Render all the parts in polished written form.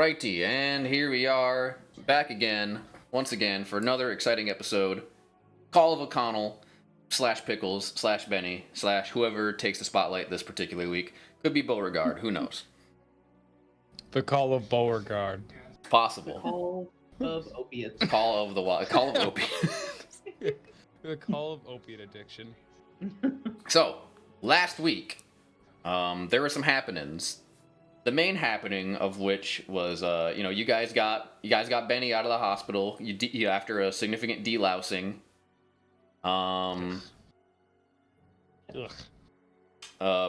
Alrighty, and here we are, back again, once again, for another exciting episode. Call of O'Connell, / Pickles, / Benny, / whoever takes the spotlight this particular week. Could be Beauregard, who knows? The Call of Beauregard. Possible. Call of opiates. Call of opiates. The Call of Opiate Addiction. So, last week, there were some happenings. The main happening of which was, you guys got Benny out of the hospital after a significant delousing.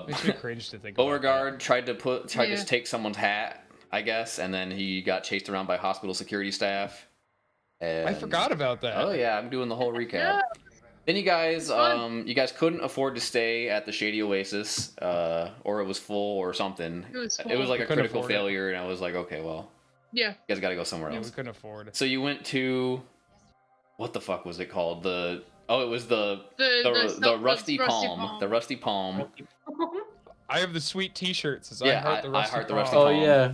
Makes me cringe to think. Beauregard tried to take someone's hat, I guess, and then he got chased around by hospital security staff. And... I forgot about that. Oh yeah, I'm doing the whole recap. Then you guys couldn't afford to stay at the Shady Oasis, or it was full or something. It was like a critical failure, and I was like, okay, well, yeah, you guys got to go somewhere else. We couldn't afford. So you went to, what the fuck was it called? It was the Rusty Palm. The Rusty Palm. I have the sweet T-shirts. Yeah, I heart the Rusty Palm. Palm. Oh yeah.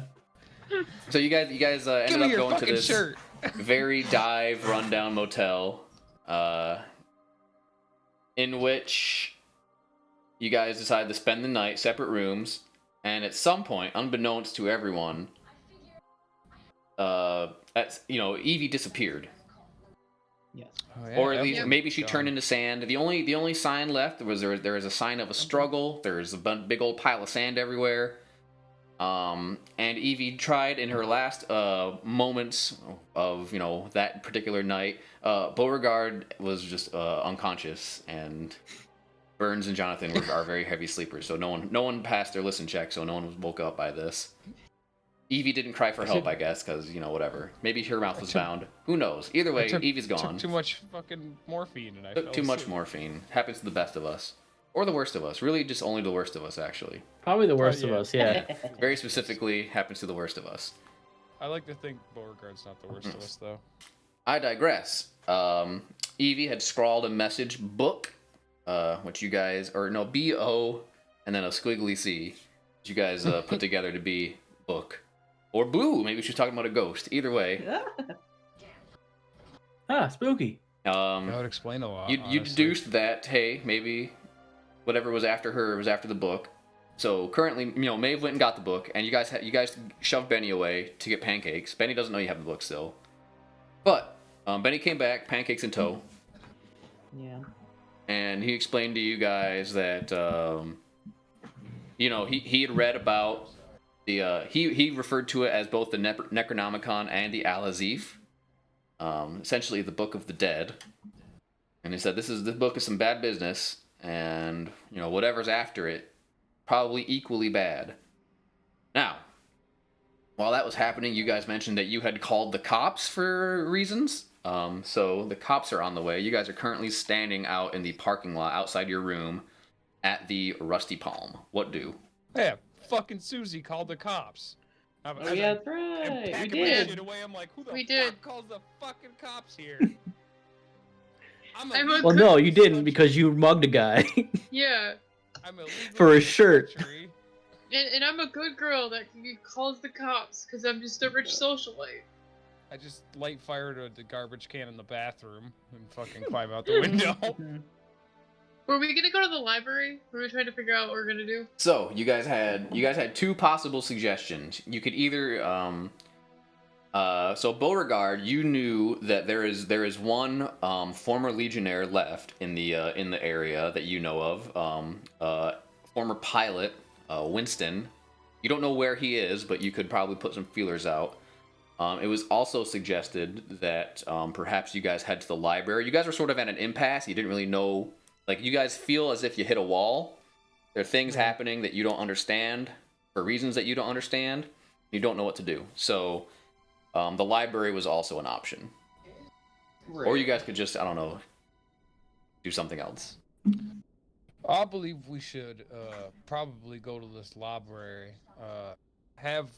So you guys ended up going to this shirt. very dive rundown motel. In which you guys decided to spend the night, separate rooms, and at some point, unbeknownst to everyone, Evie disappeared. Yes. Oh, yeah, Or at least maybe she turned into sand. The only sign left was there was a sign of a struggle. There's a big old pile of sand everywhere. And Evie tried in her last moments of that particular night. Beauregard was just unconscious, and Burns and Jonathan are very heavy sleepers, so no one passed their listen check, so no one was woke up by this. Evie didn't cry for help, I guess, because whatever. Maybe her mouth was bound. Who knows? Either way, Evie's gone. Took too much fucking morphine, and I took too much morphine. Happens to the best of us. Or the worst of us. Really, just only the worst of us, actually. Probably the worst of us, yeah. Very specifically, happens to the worst of us. I like to think Beauregard's not the worst of us, though. I digress. Evie had scrawled a message book, which you guys, B-O, and then a squiggly C, which you guys put together to be book. Or boo, maybe she's talking about a ghost. Either way. Spooky. That would explain a lot. You deduced that, hey, maybe whatever was after her was after the book. So currently, Maeve went and got the book, and you guys shoved Benny away to get pancakes. Benny doesn't know you have the book still, but Benny came back, pancakes in tow. Yeah. And he explained to you guys that he had read about the he referred to it as both the Necronomicon and the Al-Azif, essentially the Book of the Dead. And he said this book is some bad business. And, whatever's after it, probably equally bad. Now, while that was happening, you guys mentioned that you had called the cops for reasons. So the cops are on the way. You guys are currently standing out in the parking lot outside your room at the Rusty Palm. What do? Yeah, fucking Susie called the cops. Yeah, that's right. We did. did. Shit away. I'm like, who the We fuck did. calls the fucking cops here? Well, no, you didn't, because you mugged a guy. Yeah. I'm for a shirt. And I'm a good girl that calls the cops because I'm just a rich socialite. I just light fired the garbage can in the bathroom and fucking climb out the window. Were we gonna go to the library? Were we trying to figure out what we're gonna do? So you guys had two possible suggestions. You could either so Beauregard, you knew that there is one former Legionnaire left in the area that you know of. Former pilot Winston. You don't know where he is, but you could probably put some feelers out. It was also suggested that perhaps you guys head to the library. You guys were sort of at an impasse. You didn't really know. Like, you guys feel as if you hit a wall. There are things happening that you don't understand for reasons that you don't understand. You don't know what to do. So. The library was also an option. Right. Or you guys could just, I don't know, do something else. I believe we should probably go to this library. Have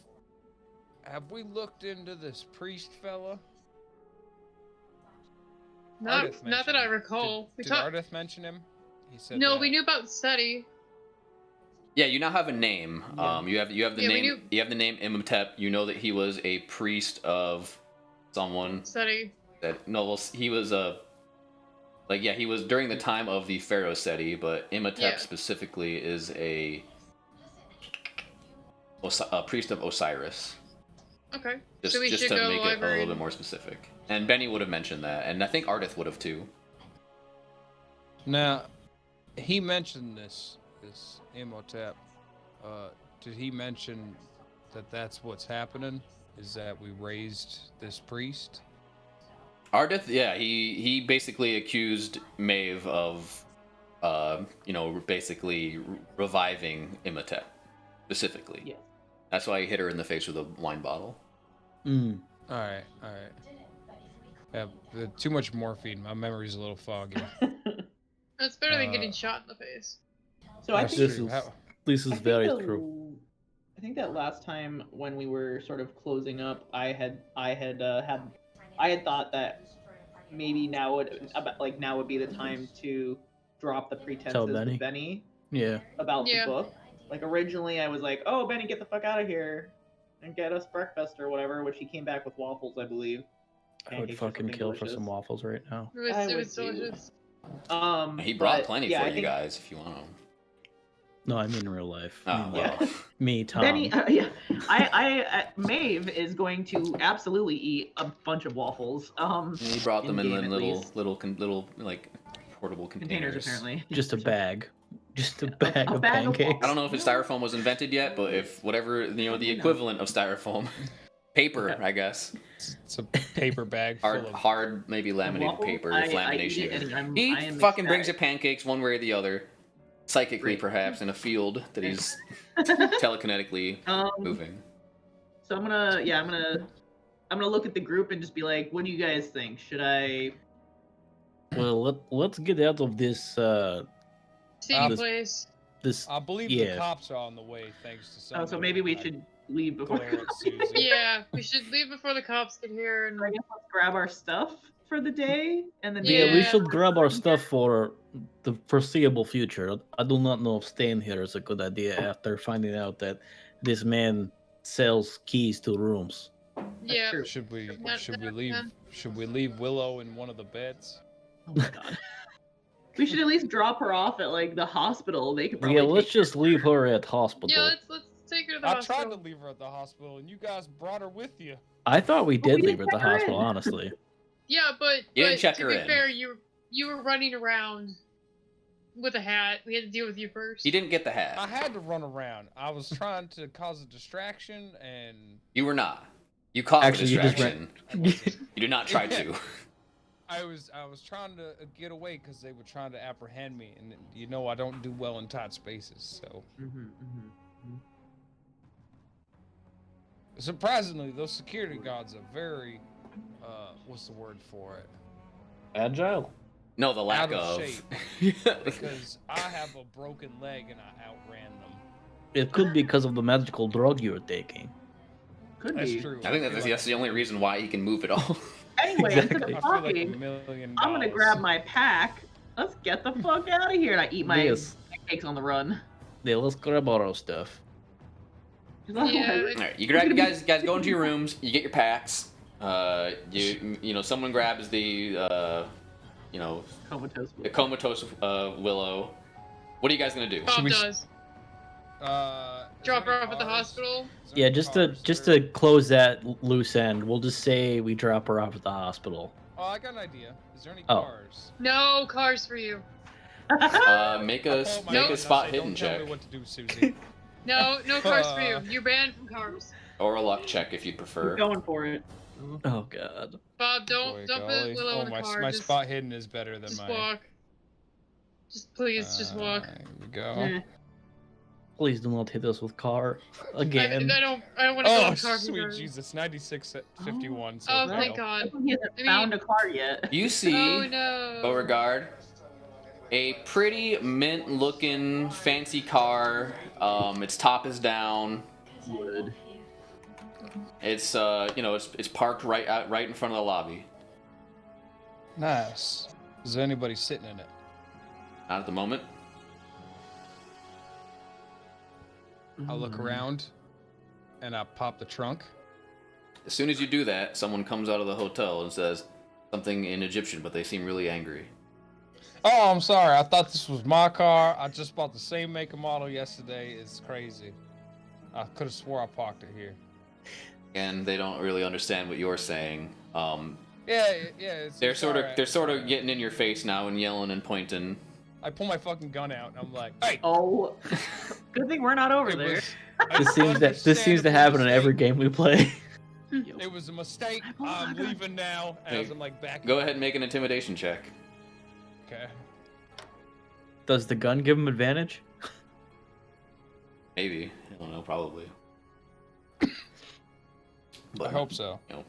we looked into this priest fella? Not that I recall. Did Ardeth mention him? He said no, we knew about SETI. Yeah, you now have a name. Yeah. You have the Yeah, we name. knew- You have the name Imhotep. You know that he was a priest of someone Seti. that no, well, he was a he was during the time of the Pharaoh Seti, but Imhotep Yeah. specifically is a priest of Osiris. Okay. Just so we just should to go to make the it a library. little bit more specific. And Benny would have mentioned that, and I think Ardith would have too. Now, he mentioned this Imhotep. Did he mention that that's what's happening? Is that we raised this priest? Ardith, yeah, he basically accused Maeve of, basically reviving Imhotep, specifically. Yeah. That's why he hit her in the face with a wine bottle. Mm. All right. Yeah, too much morphine. My memory's a little foggy. That's better than Uh, getting shot in the face. So I That's think true. This is I think very the- true. I think that last time when we were sort of closing up, I had thought that maybe now would be the time to drop the pretenses Benny. with Benny Yeah. about Yeah. the book. Like originally, I was like, "Oh, Benny, get the fuck out of here and get us breakfast or whatever," which he came back with waffles, I believe. I would Pancakes or fucking something kill for delicious. some waffles right now. It was, I it would was too. delicious. He brought but, plenty yeah, for I you think guys if you want them. No, I mean in real life. Oh, I mean, well. Yeah. Me, Tom. Benny, Maeve is going to absolutely eat a bunch of waffles. He brought them in in-game at little, least. little like portable containers. apparently. Just a bag. Just a bag of bag of pancakes. I don't know if styrofoam was invented yet, but if whatever the Probably not. equivalent of styrofoam, paper, I guess, It's a paper bag full of. hard maybe laminated waffles, paper I with eat lamination. it and He I am fucking brings you ecstatic. pancakes one way or the other, psychically Great. perhaps in a field that he's telekinetically moving. So I'm gonna look at the group and just be like, "What do you guys think? Should I?" Well, let's get out of this. Seedy this- place. This. I believe Yeah. the cops are on the way, thanks to some. Oh, so maybe we should leave before. glare at Susie. Yeah, we should leave before the cops get here. And I guess let's grab our stuff for the day and then. Yeah, we Yeah. should grab our stuff for the foreseeable future. I do not know if staying here is a good idea after finding out that this man sells keys to rooms. yeah, true. Should we That- leave? that- Should we leave Willow in one of the beds? Oh my god. We should at least drop her off at like the hospital. They could probably. Yeah, let's take just leave her at hospital. yeah. Let's take her to the I hospital. tried to leave her at the hospital, and you guys brought her with you. I thought we But did we leave her didn't at the check her hospital, in. honestly. Yeah, but, You didn't but check to her be in. fair, you were running around with a hat. We had to deal with you first. He didn't get the I hat. had to run around. I was trying to cause a distraction, and You were not. You caused Actually, a you just distraction. I wasn't. You did not try to. I was trying to get away because they were trying to apprehend me, and I don't do well in tight spaces. So surprisingly, those security guards are very, what's the word for it? Agile. No, the lack Out of of. shape. Because I have a broken leg and I outran them. It could be because of the magical drug you were taking. Could That's be. true. I think feel that's like the only reason why he can move at all. Anyway, instead Exactly. of I feel like talking, $1 million. I'm gonna grab my pack. Let's get the fuck out of here. And I eat my Yes. pancakes on the run. Yeah, let's grab all our stuff. Yeah, All right, you grab, you guys go into your rooms. You get your packs. Someone grabs the Comatose. the comatose Willow. What are you guys gonna do? Bob we- does. Drop her off at the hospital. Yeah, just to close that loose end, we'll just say we drop her off at the hospital. Oh, I got an idea. Is there any Oh. cars? No cars for you. Make I a pull out my make gun a and I spot say, hidden Don't tell check me what to do, Susie. No cars for you. You're banned from cars. or a luck check if you'd We're prefer. going for it. Oh god. Bob, don't Boy, put golly. Willow in the my car. my just, spot hidden is better than just my. walk. Just please, just walk. Here we go. Eh. Please do not hit us with car I again. don't want to go Oh, in car. sweet Jesus! 96.51. So Oh, far. thank God. He hasn't found a car yet. You see, Oh no. Beauregard, a pretty mint-looking fancy car. Its top is down. Wood. It's it's parked right in front of the lobby. Nice. Is there anybody sitting in it? Not at the moment. I look around, and I pop the trunk. As soon as you do that, someone comes out of the hotel and says something in Egyptian, but they seem really angry. Oh, I'm sorry. I thought this was my car. I just bought the same make and model yesterday. It's crazy. I could have swore I parked it here. And they don't really understand what you're saying. Yeah. It's They're sort alright, of it's alright. getting in your face now and yelling and pointing. I pull my fucking gun out and I'm like, "Hey!" Oh, good thing we're not over It there. was This seems to happen in every game we play. It was a mistake. I'm leaving now. As Hey, I'm like back. Go ahead and make an intimidation check. Okay. Does the gun give him advantage? Maybe. I don't know, probably. I hope so. You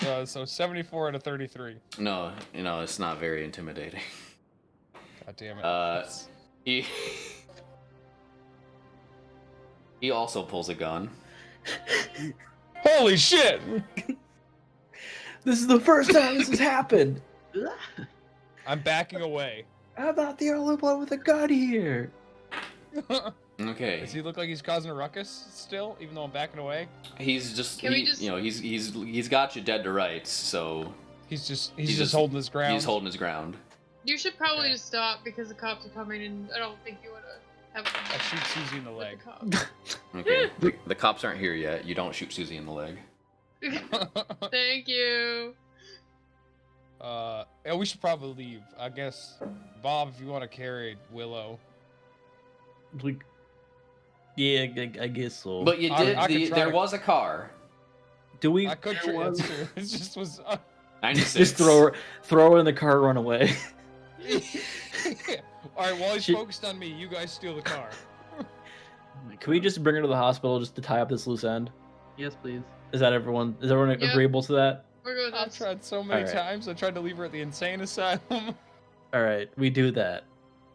know, So 74 out of 33. no, it's not very intimidating. God damn it. He he also pulls a gun. Holy shit! This is the first time this has happened. I'm backing away. I'm not the only one with a gun here. Okay. Does he look like he's causing a ruckus still, even though I'm backing away? He's just, Can we just- he's got you dead to rights, so He's just just- holding his ground. he's holding his ground. You should probably Okay. just stop because the cops are coming, and I don't think you want to have I shoot Susie in the with leg. the cops. Okay. The cops aren't here yet. You don't shoot Susie in the leg. Thank you. Yeah, we should probably leave. I guess, Bob, if you want to carry Willow. Like, yeah, I guess so. But you I did. could try There to- was a car. do we I could There was- transfer. It just was. 96. just throw her in the car, run away? All right, while he's She- focused on me, you guys steal the car. Can we just bring her to the hospital just to tie up this loose end? Yes, please. Is everyone Yeah. agreeable to that? We're good with I've this. tried so many Alright. times. I tried to leave her at the insane asylum. All right, we do that.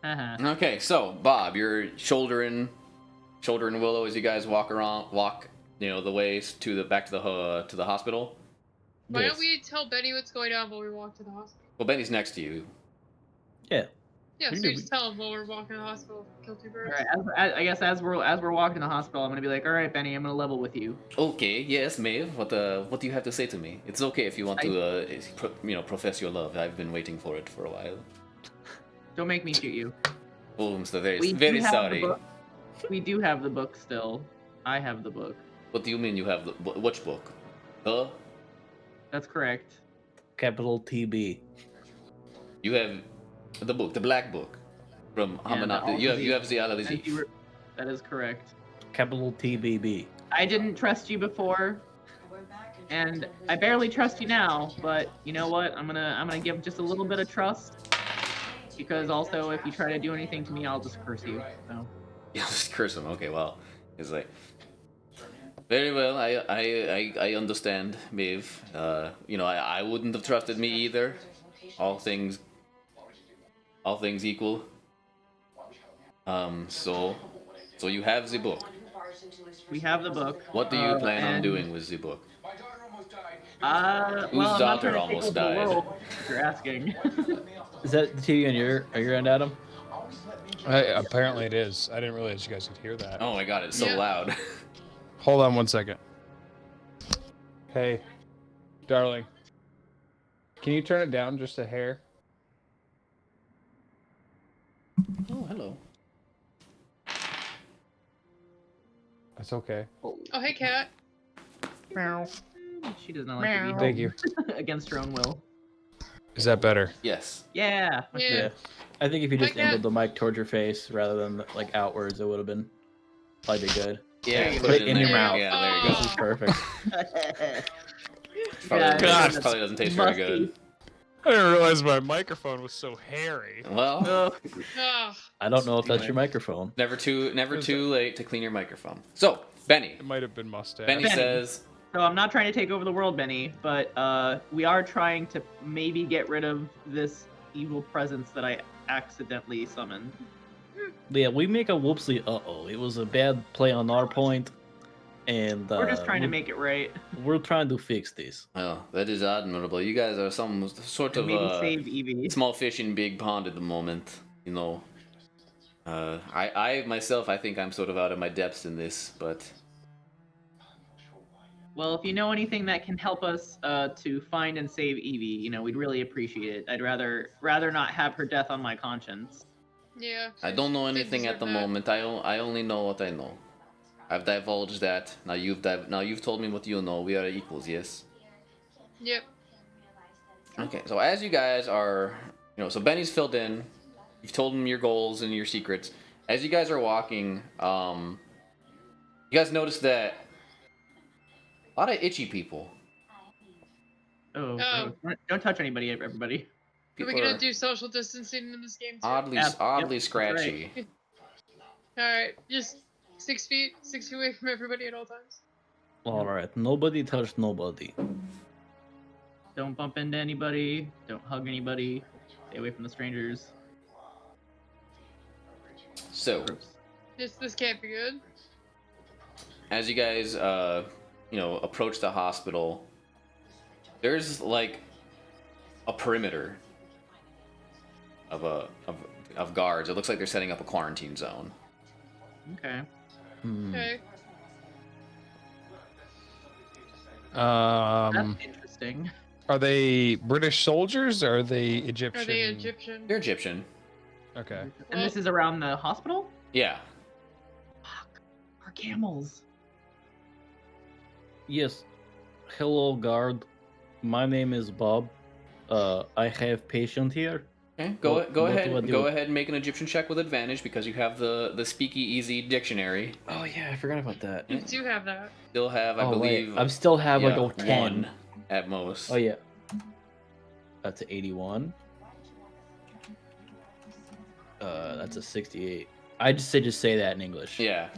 Uh-huh. Okay, so Bob, you're shouldering Willow as you guys walk, the ways back to the hospital. Why Yes. don't we tell Betty what's going on while we walk to the hospital? Well, Benny's next to you. Yeah. Yeah, We so do- you just tell him while we're walking to the hospital. Kill two birds. All right. I guess as we're walking to the hospital, I'm gonna be like, all right, Benny, I'm gonna level with you. Okay, yes, Maeve. What do you have to say to me? It's okay if you want to profess your love. I've been waiting for it for a while. Don't make me shoot you. Oh, I'm so very We do very have the sorry. book. We do have the book still. I have the book. What do you mean you have which book? The That's correct. Capital TB. You have the book, the black book from Yeah, Hamanat. You have the other. Thank you. That is correct. Capital TBB. I didn't trust you before, and I barely trust you now. But you know what? I'm gonna give just a little bit of trust, because also if you try to do anything to me, I'll just curse you. So. Yeah, just curse him. Okay, well, it's like very well. I understand, Maeve. I wouldn't have trusted me either. All things equal. So you have the book. We have the book. What do you plan on and- doing with the book? Well, I'm Whose not daughter trying to take almost over the died? world, if you're asking. Is that the TV on your end, Adam? Apparently it is. I didn't realize you guys could hear that. Oh my god, it's so Yeah. loud. Hold on 1 second. Hey, darling. Can you turn it down just a hair? Oh, hello. That's okay. Oh, hey, cat. She does not like to be Thank you. against her own will. Is that better? Yes. Yeah. Yeah. I think if you just Okay. angled the mic towards your face rather than like outwards, it would have been probably good. Yeah, you put go. it Put it in your there. mouth. Yeah, there you This go. is perfect. Probably, God. probably doesn't taste very good. I didn't realize my microphone was so hairy. Well, Ah, I don't know if that's your microphone. never too late to clean your microphone. So, Benny. It might have been mustache. Benny Benny. says, So I'm not trying to take over the world, Benny, but we are trying to maybe get rid of this evil presence that I accidentally summoned. Yeah, we make a whoopsie. It was a bad play on our point, and We're just trying to make it right We're trying to fix this. "Oh, that is admirable. You guys are some sort and of maybe save Evie. small fish in big pond at the moment. I myself, I think I'm sort of out of my depths in this, but Well, if you know anything that can help us to find and save Evie, we'd really appreciate it. I'd rather not have her death on my conscience. Yeah. I don't know Didn't anything at deserve the that. moment. I only know what I know. I've divulged that. Now you've told me what you know. We are equals, yes. Yep. Okay, so as you guys are, so Benny's filled in. You've told him your goals and your secrets. As you guys are walking, you guys notice that a lot of itchy people. Oh, Oh. gross. Don't touch anybody, everybody. Are People we gonna are do social distancing in this game too? oddly Yep, oddly that's scratchy. Alright, just 6 feet away from everybody at all times. All right, nobody touch nobody. Don't bump into anybody. Don't hug anybody. Stay away from the strangers. So, Gross. This can't be good. as you guys approach the hospital, there's like a perimeter of guards. It looks like they're setting up a quarantine zone. Okay. Okay. That's interesting. Are they British soldiers or are they Egyptian? Are they Egyptian? They're Egyptian. Okay. And this is around the hospital? Yeah. Fuck. Our camels. Yes. Hello, guard. My name is Bob. I have patient here. Okay. What Go do I ahead. do? Go ahead and make an Egyptian check with advantage because you have the Speaky Easy dictionary. Oh yeah, I forgot about that. You do have that. Still have, I Oh believe, wait, I still have like a 10. one at most. Oh yeah. That's an 81. That's a 68. I just say that in English. Yeah.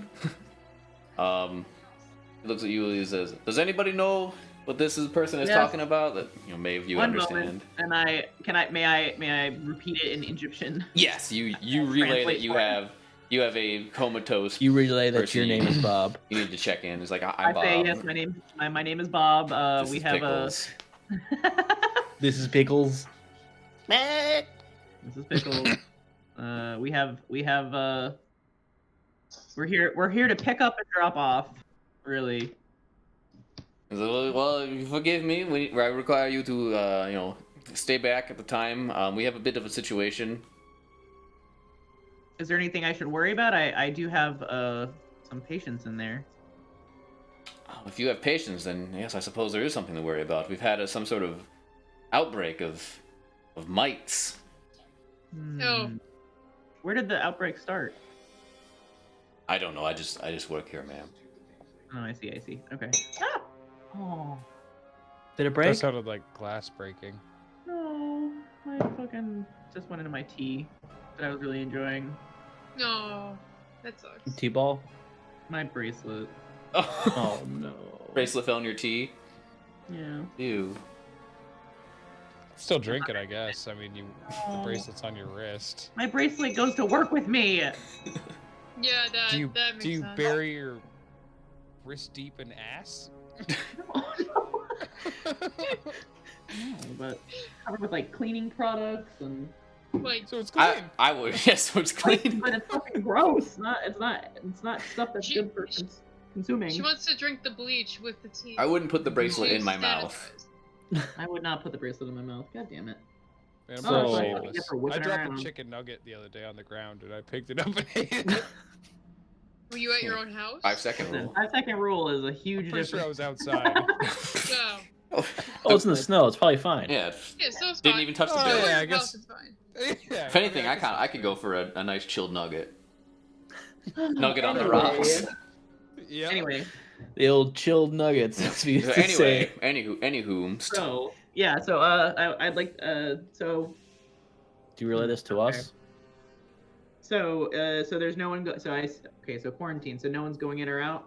He looks at you and he says, "Does anybody know what this person is Yes. talking about?" That may you One understand. moment. And may I repeat it in Egyptian? Yes, you relay that Translate you for it. have a comatose. You relay that your Person. name is Bob. You need to check in. It's like I I'm Bob. say yes. My name is Bob. This We is have Pickles. This is Pickles. This is Pickles. We're here to pick up and drop off. Really. Well, forgive me. I require you to stay back at the time. We have a bit of a situation. Is there anything I should worry about? I do have some patients in there. If you have patience, then yes, I suppose there is something to worry about. We've had some sort of outbreak of mites. Oh. Where did the outbreak start? I don't know. I just work here, ma'am. Oh, I see. Okay. Ah! Oh, Did it That break? sounded like glass breaking. no. I fucking just went into my tea that I was really enjoying. No. That sucks. T-ball? My bracelet. Oh no. Bracelet fell in your tea. Yeah. Ew. Still drink it, I guess. I mean, the Oh. bracelet's on your wrist. My bracelet goes to work with me. Yeah, that Do you makes sense. bury your wrist deep in ass? Oh, no. No, but covered with like cleaning products and. Like, So it's clean. I would. Yes, so it's clean. But it's fucking gross. It's not stuff that's She- good for consuming. she wants to drink the bleach with the tea. I wouldn't put the bracelet She's in my mouth. sanitized. I would not put the bracelet in my mouth. God damn it. Man, I'm So- pretty So- shameless. Yeah, for I whipping dropped around. a chicken nugget the other day on the ground and I picked it up and ate it. Were you at your own house? 5-second The rule. 5-second rule is a huge Pretty sure I difference. was outside. No. Oh, it's in the snow. It's probably fine. Yeah. Yeah, so it's Didn't fine. even touch the Oh, bill. yeah, I Your guess- house is fine. Yeah, If anything, guess- I could go for a nice chilled nugget. Nugget on the Anyway. rocks. Yeah. Anyway, The old chilled nuggets, as we used to Anyway, say. anywho. so yeah, so I'd like so Do you relay this to us? so there's no one so quarantine, so no one's going in or out.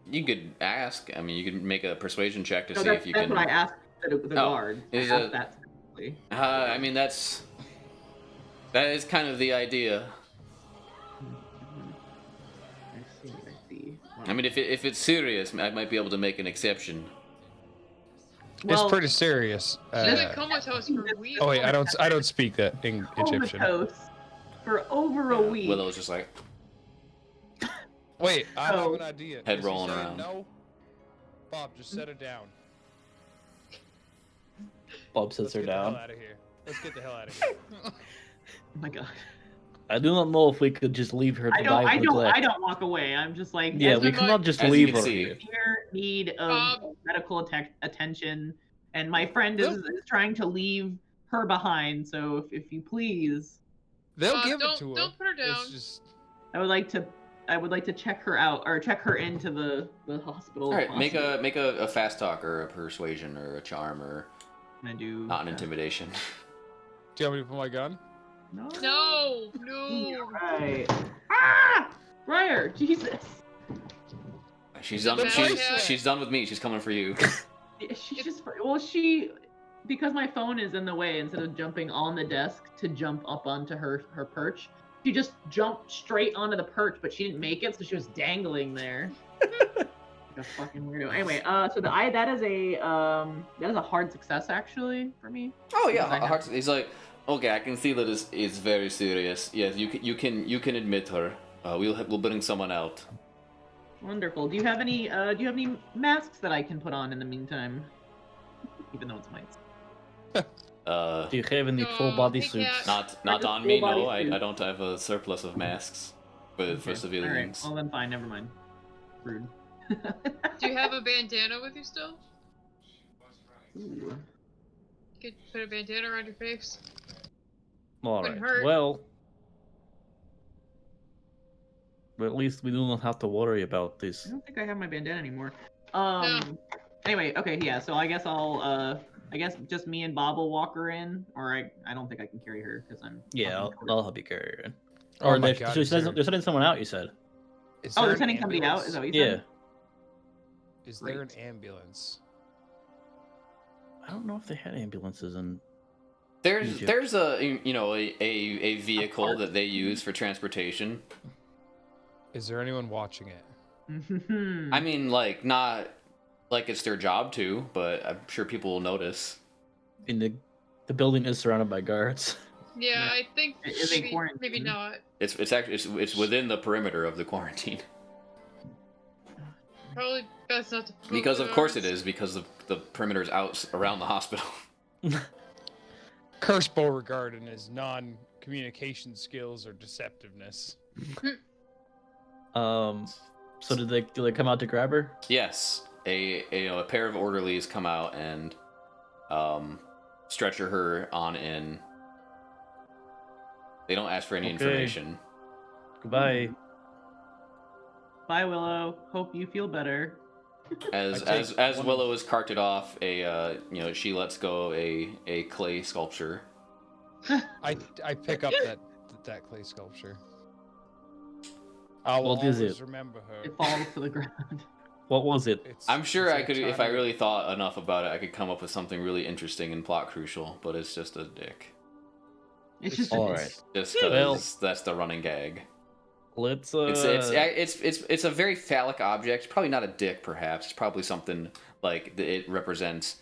You could ask. I mean, you could make a persuasion check to So see if you that's can. what I asked the guard. I is asked it- that specifically. I mean, that is kind of the idea. I see. I mean, if it's serious, I might be able to make an exception. It's pretty serious. She's been comatose for weeks. Oh wait, I don't speak that in Egyptian. Comatose. for over a week. Willow's just like, Wait, I have Oh. an idea. Head Is he rolling saying around. No. Bob, just set her down. Bob sits Let's her get the hell down. out of here. Let's get the hell out of here. Oh my god. I do not know if we could just leave her to die of neglect. I don't walk away. I'm just like, Yeah, as we in cannot my- just as you leave can her see. here. severe need of medical attention, and my friend is trying to leave her behind. So if you please, They'll give don't, it to her. Don't put her down. It's just I would like to check her out or check her into the hospital. all if right, make possible. a fast talk or a persuasion or a charm or Can I do not an intimidation. Do you want me to put my gun? No. No. Right. Ah! Briar, Jesus. She's done. The bad cat. She's done with me. She's coming for you. She's just because my phone is in the way. Instead of jumping on the desk to jump up onto her perch, she just jumped straight onto the perch, but she didn't make it, so she was dangling there. Like a fucking weirdo. Anyway, so that is a hard success actually for me. Oh Because I yeah, have- he's like, okay, I can see that it's very serious. Yes, you can admit her. We'll bring someone out. Wonderful. Do you have any masks that I can put on in the meantime? Even though it's mites. Do you have any full No, body hey, suits? cat. Not just on me. full body No, I suit. don't have a surplus of masks for Okay, civilians. All right. Well then, fine. Never mind. Rude. Do you have a bandana with you still? Ooh. You could put a bandana around your face. All Wouldn't right. hurt. Well, but at least we do not have to worry about I this. don't think I have my bandana anymore. No. Anyway, okay, yeah. So I guess I guess just me and Bob will walk her in, or I don't think I can carry her because I'm. Yeah, fucking short. I'll help you carry her in. Oh Or my they're, God, they're is there- sending someone out. You said. Is Oh, there they're an sending somebody out. ambulance? Is that what you Yeah. said? Is there an Great. ambulance? I don't know if they had ambulances in. There's Egypt. there's a vehicle cart. that they use for transportation. Is there anyone watching it? I mean, like not like it's their job to, but I'm sure people will notice. In the building is surrounded by guards. Yeah, Yeah. I think It is a maybe quarantine. not. It's actually it's within the perimeter of the quarantine. Probably best not to. poke Because with of course it arms. is, because the perimeter's out around the hospital. Curse Beauregard and his non-communication skills or deceptiveness. So did they come out to grab her? Yes, a pair of orderlies come out and stretcher her on in. They don't ask for any Okay. information. Goodbye. Bye, Willow. Hope you feel better. As I take as one- Willow is carted off, she lets go a clay sculpture. I pick up that clay sculpture. I will What is always it? remember her. It falls to the ground. What was it? It's- I'm sure it's I a could, if I tiny- really thought enough about it, I could come up with something really interesting and plot crucial. But it's just a dick. It's just All right. Just because Well- that's the running gag. Let's It's a very phallic object. Probably not a dick, perhaps. It's probably something like it represents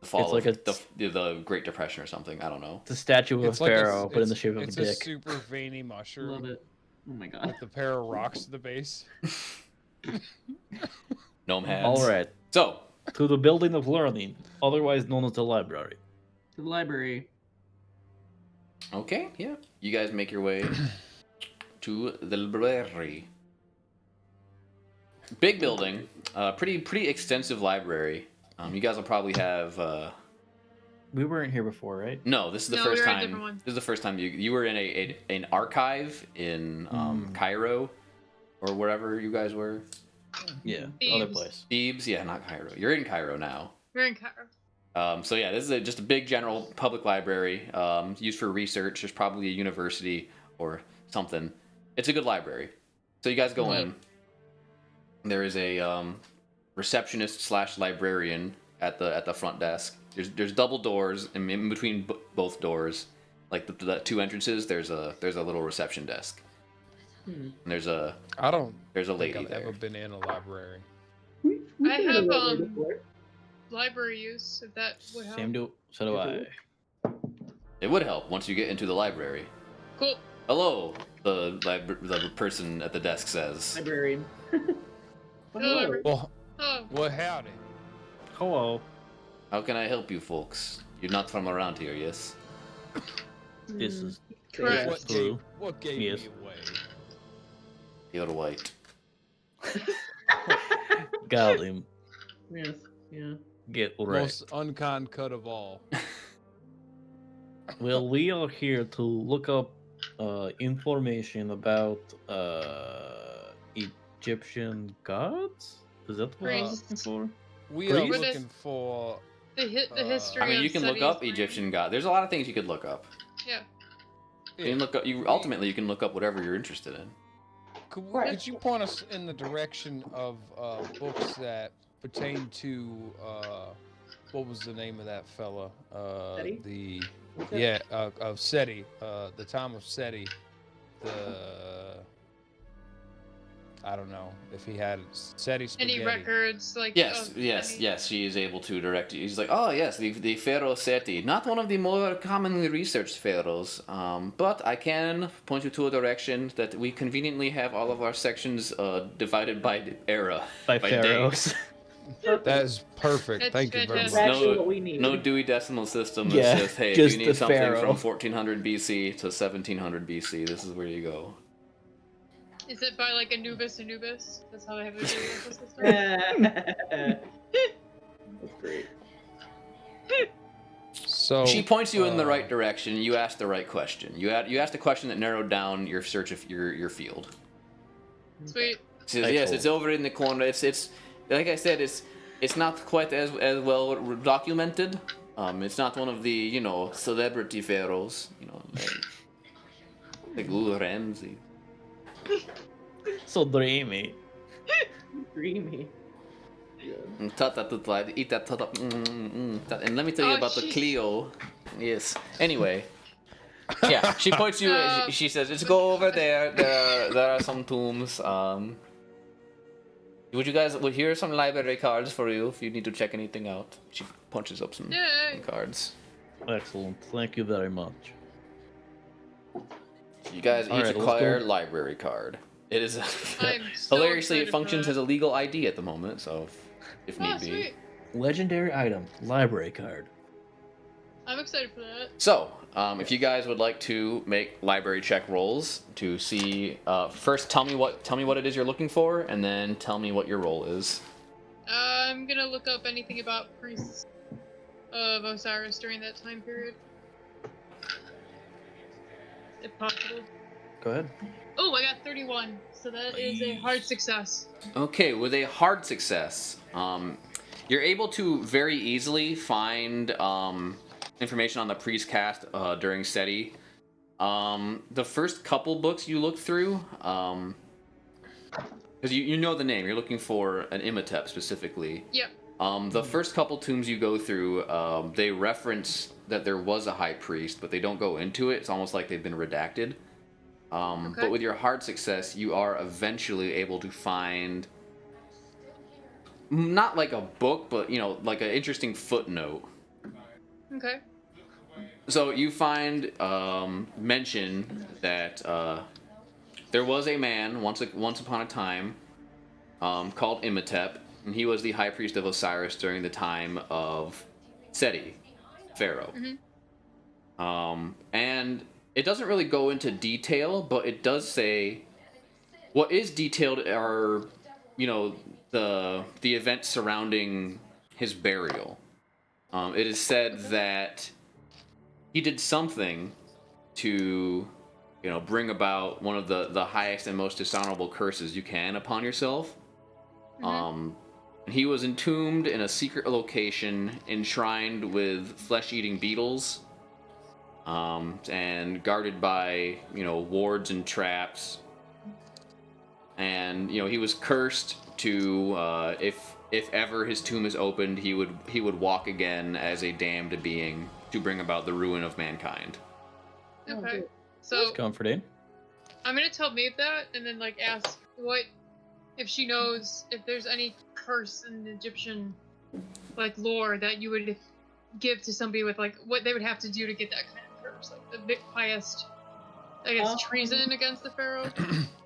the fall It's like of the Great Depression or something. I don't know. the statue of It's like a- Pharaoh, but in the it's- shape of a it's dick. super veiny Love mushroom it. Oh my god. with a pair of rocks at the base. Gnome hands. All right, So to the building of learning, otherwise known as the library. To the library. okay, yeah, you guys make your way to the library. Big building, pretty extensive library. You guys will probably have. We weren't here before, right? No, this is the No, first we were in a time. different one. This is the first time you were in an archive in Cairo, or wherever you guys were. Yeah, the other Thebes. place. Thebes, yeah, not Cairo. You're in Cairo now. We're in Cairo. So yeah, this is just a big general public library used for research. There's probably a university or something. It's a good library. So you guys go in. There is a receptionist / librarian at the front desk. There's double doors, and in between both doors, like the two entrances, there's a little reception desk. And there's a I don't there's a think lady I've there. ever been in a library. I have library use, if that would help. So do I. It would help once you get into the library. Cool. Hello, the person at the desk says. Librarian. Well, Hello. hello. Well, Oh, well, howdy. Hello. How can I help you folks? You're not from around here, yes? This is correct. What True. gave, what gave Yes. me away? You're white. got him. Yes. Yeah. Get wrecked. Most unkind cut of all. Well, we are here to look up information about Egyptian gods. Is that what we're looking Priests. for? We are Priests? looking for. The history. I mean, of you can look studies up Egyptian god. There's a lot of things you could look up. Yeah. You can look up. Ultimately, you can look up whatever you're interested in. Could you point us in the direction of books that pertain to what was the name of that fella? Seti? Of Seti. The time of Seti. I don't know if he had Seti spaghetti. Any records like? Yes, of yes, any- yes. She is able to direct you. He's like, oh yes, the Pharaoh Seti, not one of the more commonly researched pharaohs, but I can point you to a direction that we conveniently have all of our sections divided by era, By day. pharaohs. That is perfect. That's Thank you very much. fantastic. Exactly what we need. No Dewey Decimal System that Yeah, says, hey, if just you the need something pharaoh. from 1400 BC to 1700 BC, this is where you go. Is it by like Anubis? That's how I have a geographical system. That's great. So She points you in the right direction. You ask the right question. You asked a question that narrowed down your search of your field. Sweet. She says, yes, Excellent. it's over in the corner. It's like I said, it's not quite as well documented. It's not one of the celebrity pharaohs. Like Ramsey. So dreamy. Dreamy. And eat that. And let me tell you Oh, about the jeez. Clio. Yes. Anyway. Yeah, she points you. She says, "Let's go over there. There are some tombs. Here are some library cards for you if you need to check anything out." She punches up some Yay. cards. Excellent. Thank you very much. You guys All each right, let's acquire go. a library card. It is I'm so hilariously it excited for functions that. as a legal ID at the moment, so if Oh, need be. sweet. Legendary item. Library card. I'm excited for that. So, if you guys would like to make library check rolls to see, first tell me what it is you're looking for, and then tell me what your roll is. I'm gonna look up anything about priests of Osiris during that time period, if possible. Go ahead. Oh, I got 31, so that is a hard success. Okay, with a hard success, you're able to very easily find information on the priest caste during SETI. The first couple books you look through, because you know the name, you're looking for an Imhotep specifically. Yep. The first couple tombs you go through, they reference that there was a high priest, but they don't go into it. It's almost like they've been redacted. Okay. But with your hard success, you are eventually able to find not like a book, but like an interesting footnote. Okay. So you find mention that there was a man once upon a time called Imhotep, and he was the high priest of Osiris during the time of Seti, Pharaoh. And it doesn't really go into detail, but it does say what is detailed are the events surrounding his burial. It is said that he did something to bring about one of the highest and most dishonorable curses you can upon yourself. And he was entombed in a secret location, enshrined with flesh-eating beetles, and guarded by wards and traps. And he was cursed to if ever his tomb is opened, he would walk again as a damned being to bring about the ruin of mankind. Okay. That's So comforting. I'm gonna tell Maeve that, and then like ask what if she knows if there's any curse in the Egyptian like lore that you would give to somebody with like what they would have to do to get that kind of curse, like the big highest I guess, treason against the pharaoh.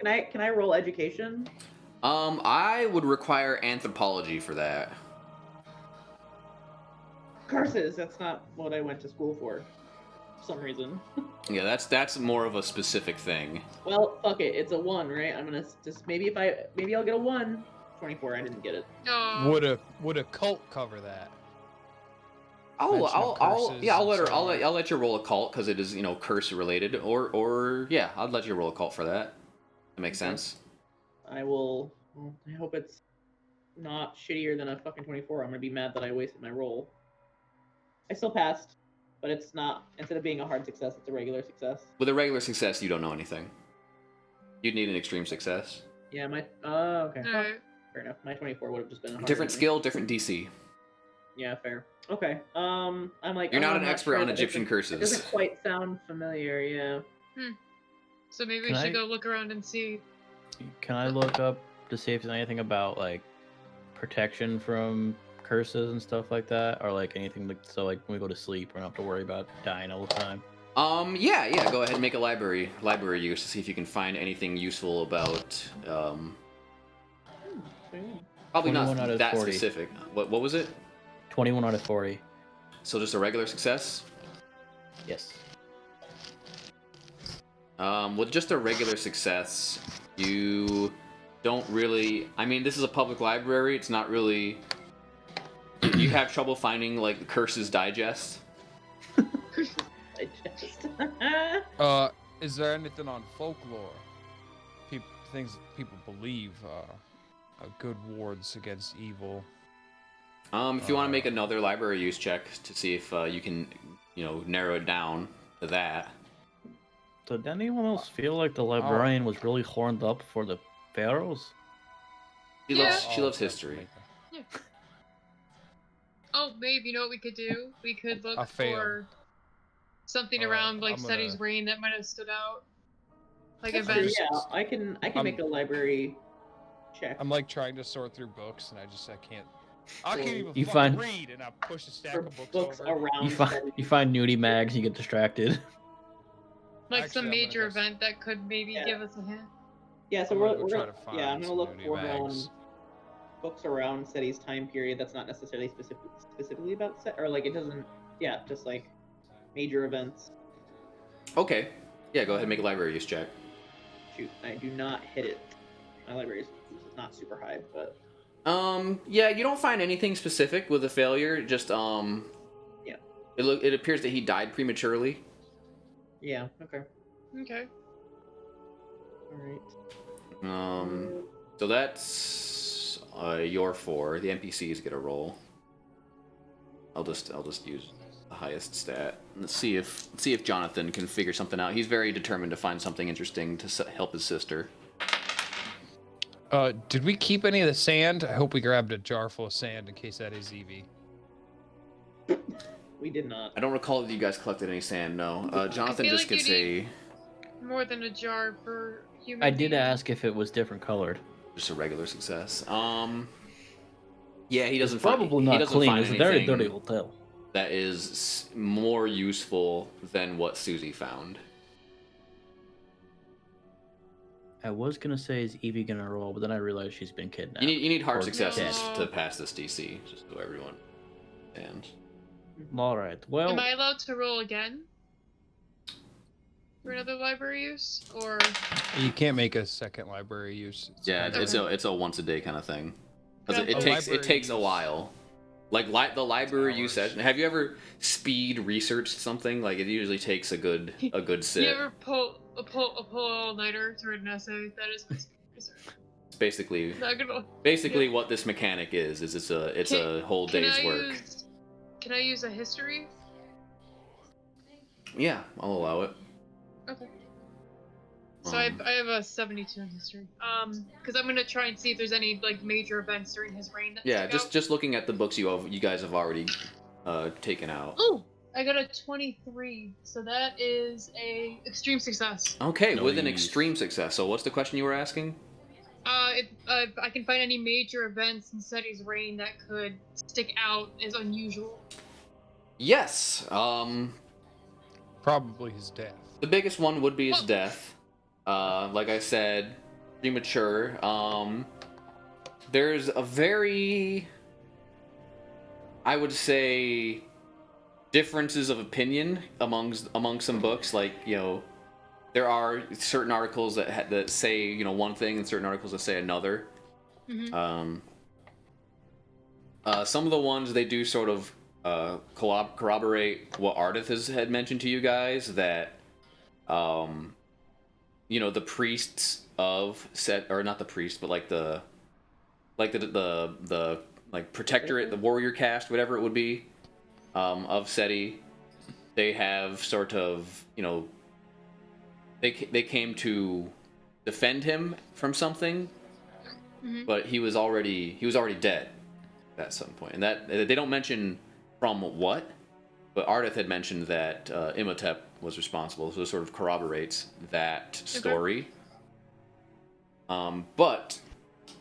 Can I roll education? I would require anthropology for that. Curses. That's not what I went to school for some reason. Yeah, that's more of a specific thing. Well, fuck it. It's a 1, right? I'm gonna just maybe I'll get a 1. 24. I didn't get it. Would a cult cover that? I'll Mention of curses I'll let you roll a cult because it is curse related or yeah, I'll let you roll a cult for that. That makes sense. I will. Well, I hope it's not shittier than a fucking 24. I'm gonna be mad that I wasted my roll. I still passed, but it's not. Instead of being a hard success, it's a regular success. With a regular success, you don't know anything. You'd need an extreme success. Yeah, my. Okay. Alright. Fair enough. My 24 would have just been a Different harder skill, different DC. Yeah, fair. Okay. I'm like. You're not I'm an expert sure on that Egyptian It curses. doesn't quite sound familiar. Yeah. So maybe we Can should I- go look around and see. Can I look up to see if there's anything about like protection from curses and stuff like that, or like anything like so like when we go to sleep, we don't have to worry about dying all the time. Yeah. Go ahead and make a library use to see if you can find anything useful about. Probably not 21 out of that 40. specific. What was it? 21 out of 40. So just a regular success. Yes. With just a regular success, you don't really. I mean, this is a public library. It's not really. You have trouble finding like the Curses Digest. I just. Is there anything on folklore? Things that people believe good wards against evil. If you want to make another library use check to see if you can, narrow it down to that. Did anyone else feel like the librarian was really horned up for the pharaohs? She loves history. Oh, babe, you know what we could do? We could look I failed. for something around like I'm Seti's gonna- reign that might have stood out. Like That's true, events. yeah, I can make a library check. I'm like trying to sort through books and I can't. I can't even You fucking find- read, and I push a stack For of books over. around. You find nudie mags, you get distracted. Like Actually, some I'm gonna major go event that could maybe Yeah. give us a hint. Yeah, so I'm we're gonna go try gonna, to find I'm gonna some look nudie for mags. books around Seti's time period. That's not necessarily specifically about Set, or like it doesn't. Yeah, just like major events. Okay. Yeah, go ahead and make a library use check. Shoot, I do not hit it. My library is not super high, but Yeah, you don't find anything specific with a failure. Just Yeah. It appears that he died prematurely. yeah, okay, Okay. all right. So that's your 4. The NPCs get a roll. I'll just use the highest stat. Let's see if Jonathan can figure something out. He's very determined to find something interesting to help his sister. Did we keep any of the sand? I hope we grabbed a jar full of sand in case that is Evie. We did not. I don't recall that you guys collected any sand. No. Jonathan feel just like gets you a More than a jar per human. I did being. ask if it was different colored. just a regular success. Yeah, he doesn't It's find probably he not doesn't clean. find It's a very anything dirty hotel. that is more useful than what Susie found. I was gonna say, is Evie gonna roll, but then I realized she's been kidnapped. You need hard Or successes dead. to pass this DC, just so everyone. And All right. Well, Am I allowed to roll again? For another library use? Or. You can't make a second library use. yeah, kind of- it's a once a day kind of thing. Because Yeah. it takes library a use- while. Like the library use Hours. session. Have you ever speed researched something? Like it usually takes a good sit. You ever pull all nighter to read an essay? That is my research. It's basically Not gonna. what this mechanic is it's a Can- whole Can day's I work. Can I use a history? Yeah, I'll allow it. Okay. So I have a 72 in history. Because I'm gonna try and see if there's any like major events during his reign. That Yeah, stick out. just looking at the books you guys have already taken out. Oh, I got a 23. So that is a extreme success. Okay, with an Nice. extreme success. So what's the question you were asking? If I can find any major events in Seti's reign that could stick out as unusual. Yes. Probably his death. The biggest one would be his death. Like I said, premature. There's a very, I would say, differences of opinion among some books. Like, you know, there are certain articles that say, you know, one thing and certain articles that say another. Mm-hmm. Some of the ones they do sort of corroborate what Ardith had mentioned to you guys, that you know, the priests of Set, or not the priests, but like the like protectorate, the warrior caste, whatever it would be, of Seti, they have sort of, you know, they came to defend him from something, but he was already dead at some point, and that they don't mention from what, but Ardith had mentioned that Imhotep was responsible, so it sort of corroborates that story. But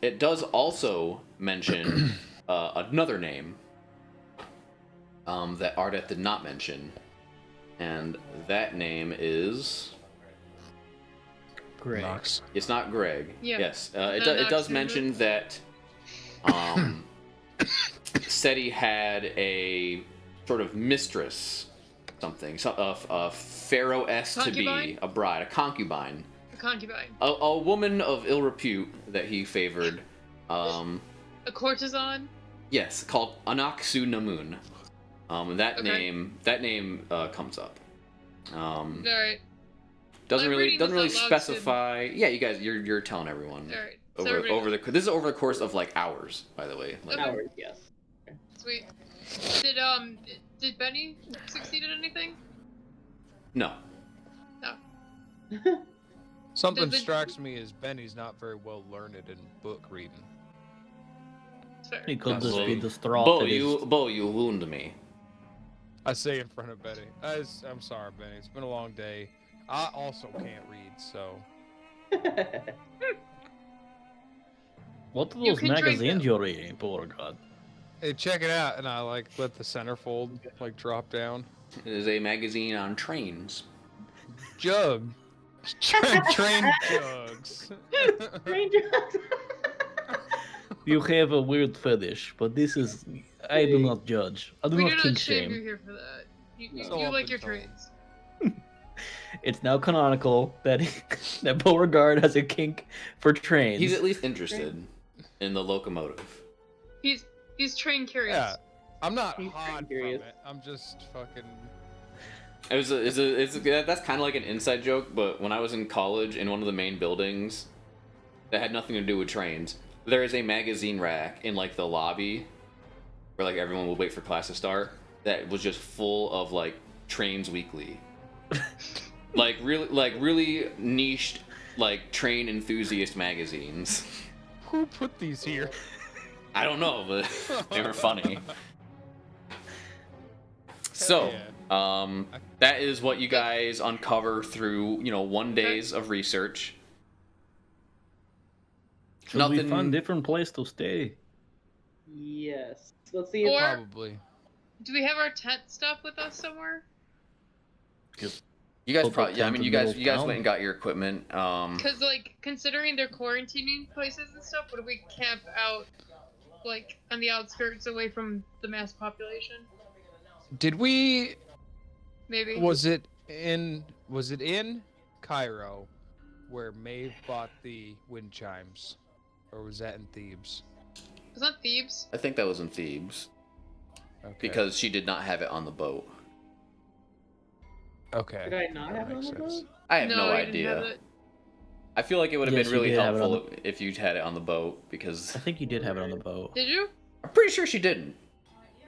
it does also mention another name that Ardith did not mention, and that name is Greg. Knox. It's not Greg. Yeah. Yes, Not it does Knox, mention that Seti had a sort of mistress, something, a pharaoh-esque to be, Concubine? a bride, a concubine, A concubine. a woman of ill repute that he favored. A courtesan. Yes, called Anaksu Namun. That Okay. name comes up. Alright. Doesn't I'm really reading this out loud, specify. Yeah, you guys, you're telling everyone. Alright. So This is over the course of like hours, by the way. Like, Okay. Hours, yes. Sweet. Did Benny succeed at anything? no. Something Does it- strikes me as Benny's not very well learned in book reading. Fair. He could just Well, be distraught. Bo, that his- you wound me. I say in front of Benny. I'm sorry, Benny. It's been a long day. I also can't read, so. What are You those can drink magazines them. you're reading, poor God? Hey, check it out. And I like let the centerfold like drop down. It is a magazine on trains. Jug. Train jugs. Rangers. You have a weird fetish, but this is... I do not judge. I do We not do not kink shame you shame. here for that. You So I've like been your told. trains. It's now canonical that that Beauregard has a kink for trains. He's at least interested in the locomotive. He's train curious. Yeah. I'm not He's hot from curious. it. I'm just fucking. That's kind of like an inside joke, but when I was in college, in one of the main buildings that had nothing to do with trains, there is a magazine rack in like the lobby where like everyone would wait for class to start, that was just full of like Trains Weekly. like really niched like train enthusiast magazines. Who put these here? I don't know, but they were funny. So, yeah. that is what you guys uncover through, one day's of research. Should we find different place to stay? Yes. Let's see if Or- Probably. Do we have our tent stuff with us somewhere? You guys Hotel probably, yeah, I tent mean, in you the guys middle of town. went and got your equipment. Because, like, considering they're quarantining places and stuff, what if we camp out, like, on the outskirts away from the mass population? Did we? Maybe. Was it in Cairo where Maeve bought the wind chimes, or was that in Thebes? Was that Thebes? I think that was in Thebes Okay. because she did not have it on the boat. Okay. Did I not that have it on makes the sense. boat? I have no you didn't have idea. it. I feel like it would have Yes, been you really did have it on helpful if you'd had it on the boat, because I think you did have it on the boat. Did you? I'm pretty sure she didn't.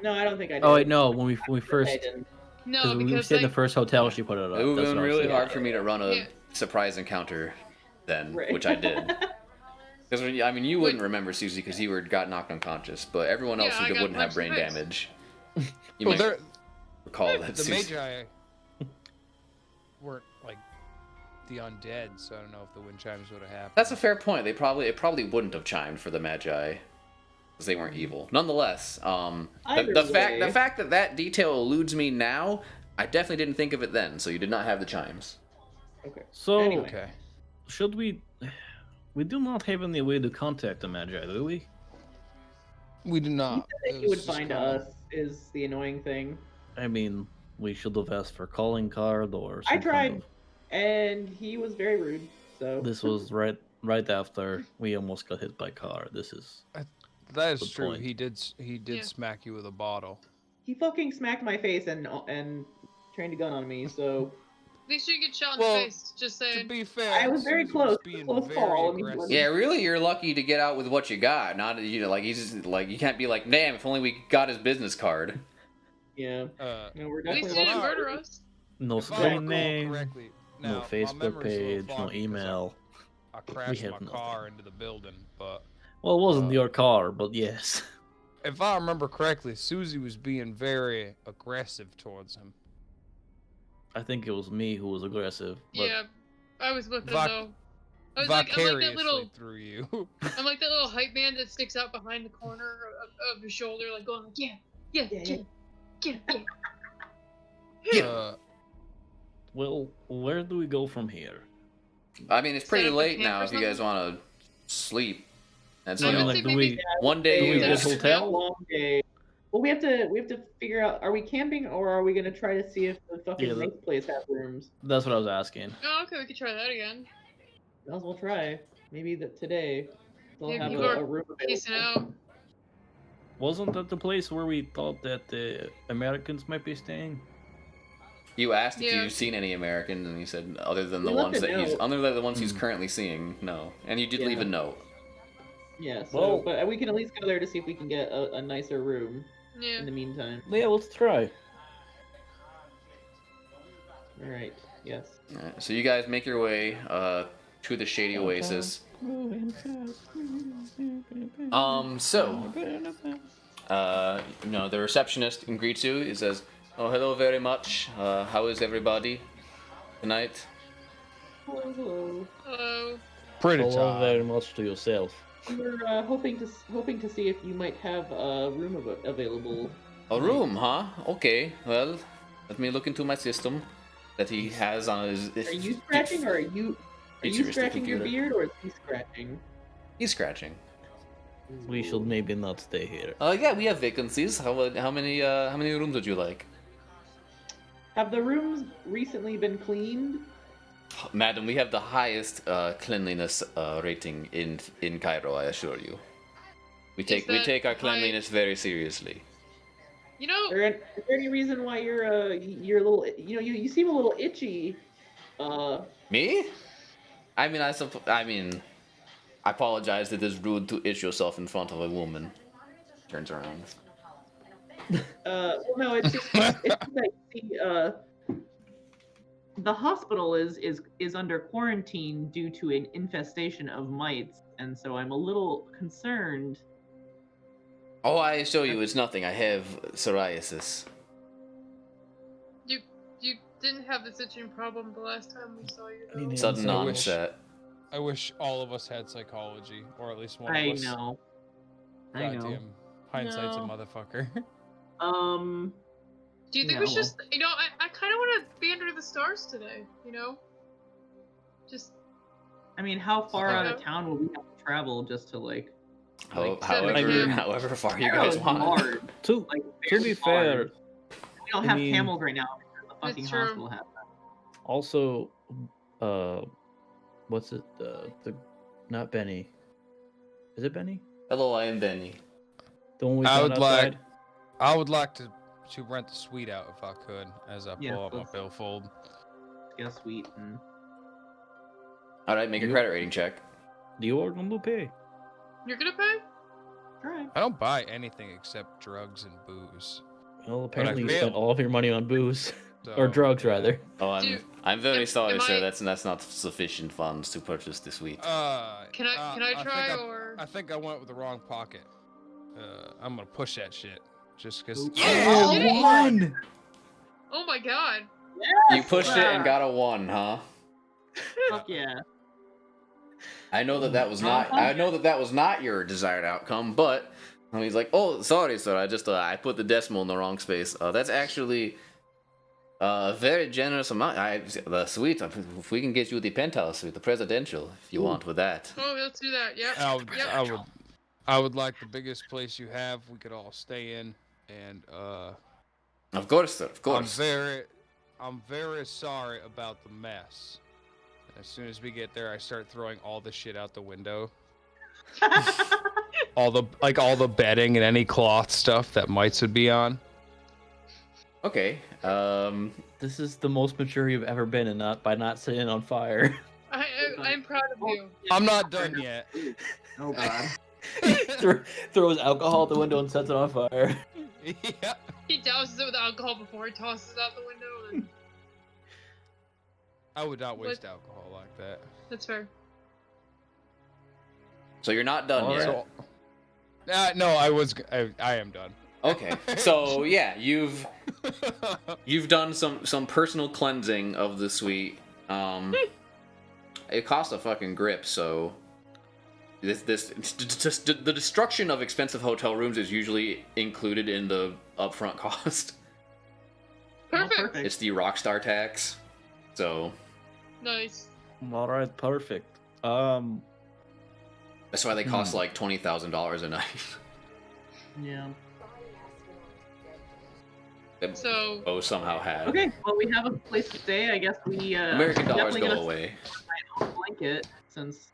No, I don't think I did. Oh wait, no. When we first, I didn't. No, we because stayed in the like, first hotel, she put it up. It would That's have been what I was really thinking. hard for me to run a Yeah. surprise encounter then, Right. which I did. Because I mean, you wouldn't remember Susie because you got knocked unconscious, but everyone else Yeah, I who got wouldn't have punched brain in the face. damage. You Well, might recall that the Susie. Magi weren't like the undead, so I don't know if the wind chimes would have happened. That's a fair point. It probably wouldn't have chimed for the Magi because they weren't evil. Nonetheless, Either the way. fact that detail eludes me now I definitely didn't think of it then, so you did not have the chimes. Okay. So, Anyway. Okay. should we? We do not have any way to contact the Magi, do we? We do He not. said that he would find us is the annoying thing. I mean, we should have asked for calling card or. I Some tried, Kind and he was very rude. So of, this was right after we almost got hit by car. This is. That is Good true. point. He did Yeah. smack you with a bottle. he fucking smacked my face and trained a gun on me. So At least you get shot in Well, the face. Just To saying. be fair, I was very Susie close. being Close very call. I mean, aggressive. Yeah, really, you're lucky to get out with what you got. Not like he's just, like you can't be like, damn, if only we got his business card. yeah. No, we're At least definitely you didn't lucky. murder us. No If I screen recall name, correctly, now, no my Facebook memory's a little page, no foggy 'cause email. I crashed have my nothing. car into the building, but Well, it wasn't Uh, your car, but yes. if I remember correctly, Susie was being very aggressive towards him. I think it was me who was aggressive. But Yeah, I was with him Vic- though. I was like, I'm like Vicariously that little, through you. I'm like that little hype man that sticks out behind the corner of his shoulder, like going like, yeah, Yeah, get yeah. it, get it. well, where do we go from here? I mean, it's pretty Set up a late camp now or if you guys want to sleep. That's I you mean, know, would like, say do maybe- we? one day do we you go guys- hotel? Long day. Well, we have to figure out. Are we camping or are we gonna try to see if the fucking Yeah, next place has rooms? That's what I was asking. Oh, okay, we could try that again. Might as well try. Maybe that today they'll Yeah, have people a are room Pacing available. out. Wasn't that the place where we thought that the Americans might be staying? You asked if Yeah. you've seen any Americans, and he said, other than We the left ones a that he's, note. other than the ones he's Hmm. currently seeing, no. And you did Yeah. leave a note. Yeah. So, Well- but we can at least go there to see if we can get a nicer room Yeah. in the meantime. Yeah, let's try. All right. Yes. Alright, so you guys make your way to the shady oasis. The receptionist greets you. He says, "Oh, hello very much. How is everybody tonight?" Hello, hello. Hello. Pretty Hello very tired. much to yourself. We were hoping to see if you might have a room available. A room, huh? Okay. Well, let me look into my system that he has on his. Are you scratching or are you Futuristic scratching your computer. beard or is he scratching? He's scratching. We should maybe not stay here. Yeah, we have vacancies. How many rooms would you like? Have the rooms recently been cleaned? Madam, we have the highest cleanliness rating in Cairo, I assure you. We take that our high? cleanliness very seriously. You know, Is there any reason why you're a little, you seem a little itchy? Me? I mean, I apologize that it's rude to itch yourself in front of a woman. Turns around. Well, no, it's just that the hospital is under quarantine due to an infestation of mites, and so I'm a little concerned. Oh, I assure you, it's nothing. I have psoriasis. you didn't have this itching problem the last time we saw you. I mean, Though. Sudden I wish- onset. I wish all of us had psychology, or at least one I of us. know. I know. Goddamn, hindsight's a No. motherfucker. Do you think Yeah, we should? well. Just, I kind of want to be under the stars today. Just I mean, how far out of Okay. town will we have to travel just to like? However, Yeah. however far you Cairo's guys want. large, To like, to very be fair, large. We don't I have mean- camels right now because the That's fucking true. hospital has them. also, what's it? The not Benny. Is it Benny? Hello, I am Benny. The one we I found would like- outside? I would like to rent the suite out if I could, as I Yeah, pull up my let's- billfold. Get a suite and All right, make a You- credit rating check. You are going to pay. you're gonna pay? try. I don't buy anything except drugs and booze. Well, apparently you failed. spent all of your money on booze So, or drugs, yeah. rather. Oh, I'm very am- sorry, am sir. I- That's not sufficient funds to purchase the suite. Can I try think or? I think I went with the wrong pocket. I'm gonna push that shit just because. Ooh. Yeah, Oh, shit. one! Oh my god! You pushed it and got a 1, huh? Fuck yeah. I know that was not. I know that was not your desired outcome, but he's like, "Oh, sorry, sir. I put the decimal in the wrong space. That's actually Very generous amount. The suite. If we can get you the penthouse suite, the presidential, if you want with that. Oh, let's do that. Yep. I would like the biggest place you have. We could all stay in, and Of course, sir. Of course. I'm very sorry about the mess. As soon as we get there, I start throwing all the shit out the window. all the bedding and any cloth stuff that mites would be on. Okay. This is the most mature you've ever been, and by not setting it on fire. I'm proud of you. I'm not done yet. Oh god. Throws alcohol out the window and sets it on fire. Yeah. He douses it with alcohol before he tosses it out the window. And... I would not waste alcohol like that. That's fair. So you're not done yet. So, no, I am done. Okay. So yeah, you've done some personal cleansing of the suite. It costs a fucking grip, so the destruction of expensive hotel rooms is usually included in the upfront cost. Perfect. It's the Rockstar tax. So Nice. All right, perfect. that's why they cost like $20,000 a night. Yeah. That So Bo somehow had. Okay, well we have a place to stay. I guess we American dollars definitely go gonna away. sleep in my own blanket since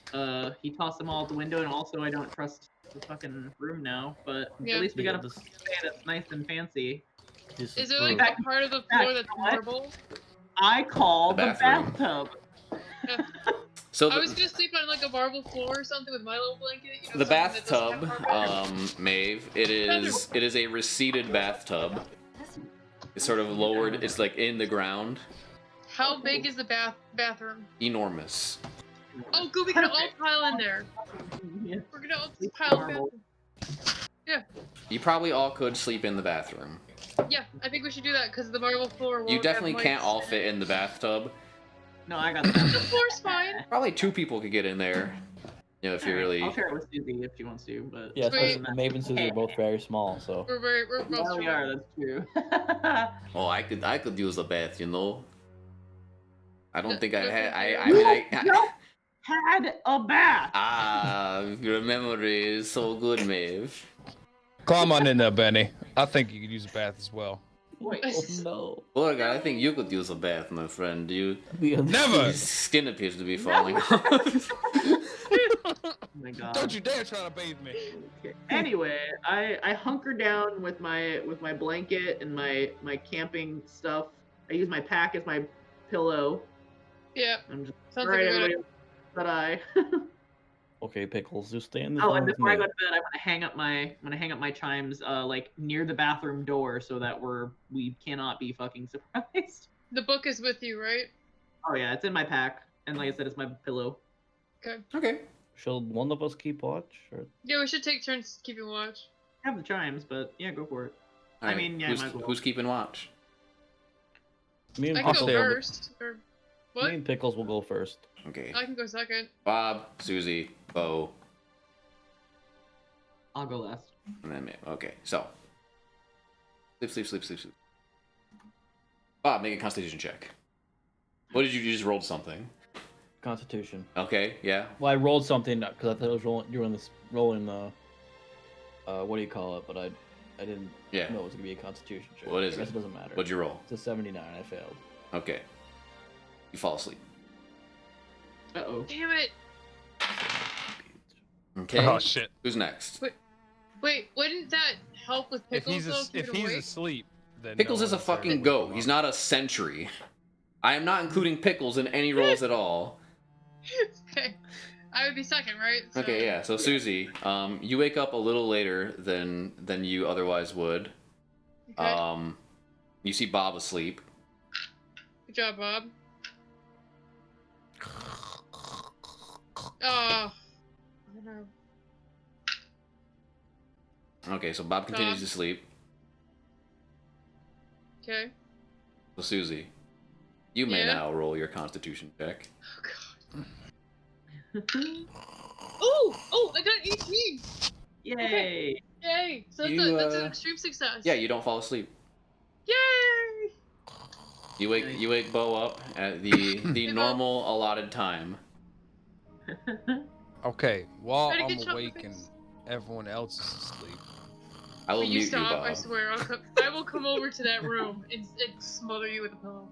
he tossed them all out the window, and also I don't trust the fucking room now. But Yeah. at least we Yeah, got a this- place to stay that's nice and fancy. This is is there like true. a part of the floor that's What? marble? I call The the bathroom. bathtub. So I the, was gonna sleep on like a marble floor or something with my little blanket. You know, the something that doesn't bathtub, have marble. Maeve, it is a receded bathtub. It's sort of lowered. It's like in the ground. How big is the bathroom? Enormous. Oh, good. We can all pile in there. Yeah. We're gonna all just pile in the Marble. bathroom. You probably all could sleep in the bathroom. Yeah, I think we should do that because the marble floor. You won't definitely have can't mice all in fit it. in the bathtub. No, I got the The bathtub. floor's fine. Probably 2 people could get in there. You know, if you really. I'll share it with Susie if she wants to, but Yeah, Sweet. especially Maeve and Susie are both very small, so. We're both yeah, we strong. are. That's true. Oh, I could use a bath. You know. I don't think I No, had. thank I you. mean, I. Nope. Had a bath. Ah, your memory is so good, Maeve. Climb on in there, Benny. I think you could use a bath as well. Wait. Oh no. Look, I think you could use a bath, my friend. Never! Your skin appears to be falling off. Oh my god. Don't you dare try to bathe me. Okay. Anyway, I hunker down with my blanket and my camping stuff. I use my pack as my pillow. Yeah, I'm just sounds alright, like a good everybody. But I. Okay, Pickles, just stay in this Oh, room and with before I me. go to bed, I'm gonna hang up my chimes like near the bathroom door so that we cannot be fucking surprised. The book is with you, right? Oh yeah, it's in my pack, and like I said, it's my pillow. Okay. Shall one of us keep watch? Or... Yeah, we should take turns keeping watch. I have the chimes, but yeah, go for it. All right. mean, yeah, who's, might as well. who's keeping watch? Me and I can go Pickles, first. Or me what? and Pickles will go first. Okay. I can go second. Bob, Susie, Bo, I'll go last. and then Maeve. Okay, so. Sleep. Bob, make a Constitution check. What did you just rolled something? Constitution. Okay, yeah. Well, I rolled something because I thought it was rolling the what do you call it? But I didn't Yeah. know it was gonna be a Constitution check. What is I guess it? it doesn't matter. What'd you roll? It's a 79. I failed. Okay. You fall asleep. Uh oh. Damn it! Okay. Oh shit. Who's next? Wait, wouldn't that help with If Pickles he's though? if he's asleep, then Pickles no is a one's there fucking to wake goat. him He's up. not a sentry. I am not including Pickles in any rolls at all. Okay, I would be second, right? So- Okay, yeah. So Susie, you wake up a little later than you otherwise would. Okay. You see Bob asleep. Good job, Bob. Oh. I don't know. Okay, so Bob continues Bob. to sleep. Okay. So Susie, you may Yeah? now roll your Constitution check. Oh god. Oh, I got 18. Yay! Yay! So You, that's an extreme success. Yeah, you don't fall asleep. Yay! You wake Bo up at the Hey, Bo. normal allotted time. Okay, while Better I'm get chocolate awake and things. everyone else is asleep. I will Will you mute you, stop? I Bob. swear. I will come over to that room and smother you with a pillow.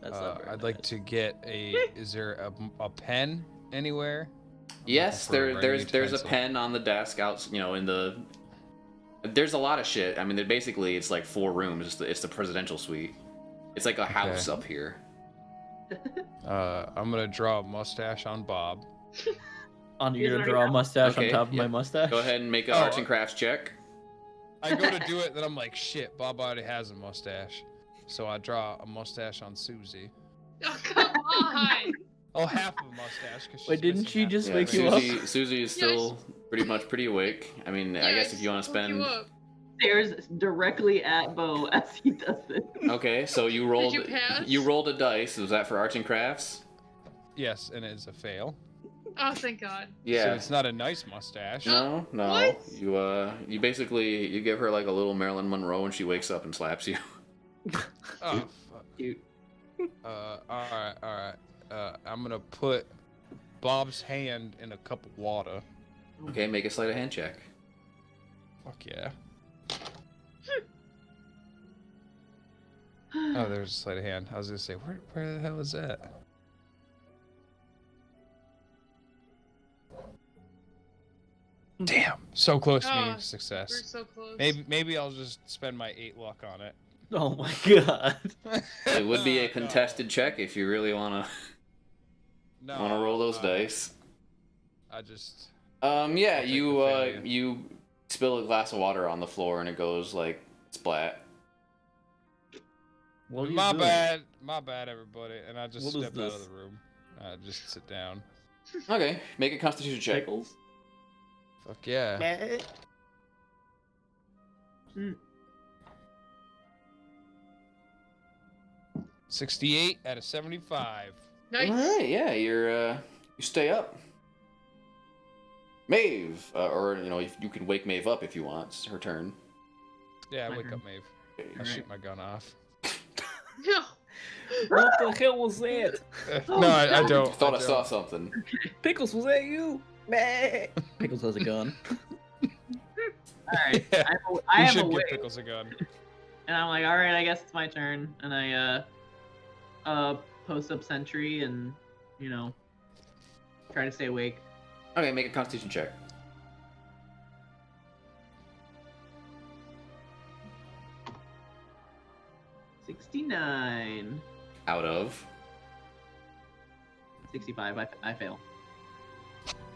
That's not very I'd like nice. to get a. Is there a pen anywhere? I'm Yes, looking for a writing there's a utensil. pen on the desk out. In the. There's a lot of shit. I mean, basically it's like 4 rooms. It's the presidential suite. It's like a house up here. I'm gonna draw a mustache on Bob. You're gonna draw a mustache Okay, on top of my yep. mustache? Go ahead and make an Oh, arts and crafts check. I go to do it, then I'm like, shit, Bob already has a mustache. So I draw a mustache on Susie. Oh, come on! Oh, half of a mustache. Cause she's Wait, didn't missing she half just of wake the you face. up? Susie is still pretty awake. I mean, I guess if you want to spend. Stares directly at Bo as he does it. Okay, so you rolled. Did you pass? You rolled a dice. Was that for arts and crafts? Yes, and it's a fail. Oh, thank God. Yeah. So it's not a nice mustache. No. What? You basically you give her like a little Marilyn Monroe and she wakes up and slaps you. Oh, fuck. Cute. Alright. I'm gonna put Bob's hand in a cup of water. Okay, make a sleight of hand check. Fuck yeah. Oh, there's a sleight of hand. I was gonna say, where the hell is that? Damn, so close to Oh, being We're success. so close. Maybe I'll just spend my 8 luck on it. Oh my god. It would be a No. contested check if you really wanna roll those dice. I just Yeah, I'll take the failure. you spill a glass of water on the floor and it goes like splat. What are you my doing? bad, everybody. And I just What is step out this? of the room. I just sit down. Okay, make a constitution check. Pickles? Fuck yeah. 68 out of 75. Nice. All right, yeah, you stay up. Maeve, or if you can wake Maeve up if you want. It's her turn. Yeah, My wake turn. up, Maeve. I Alright. shoot my gun off. No. What the hell was that? No, I don't. Thought I don't. saw something. Pickles, was that you? Meh. Pickles has a gun. Alright, Yeah, I we am should awake, give Pickles a gun. and I'm like, alright, I guess it's my turn. And I post up sentry and, try to stay awake. Okay, make a constitution check. $69. Out of 65, I fail.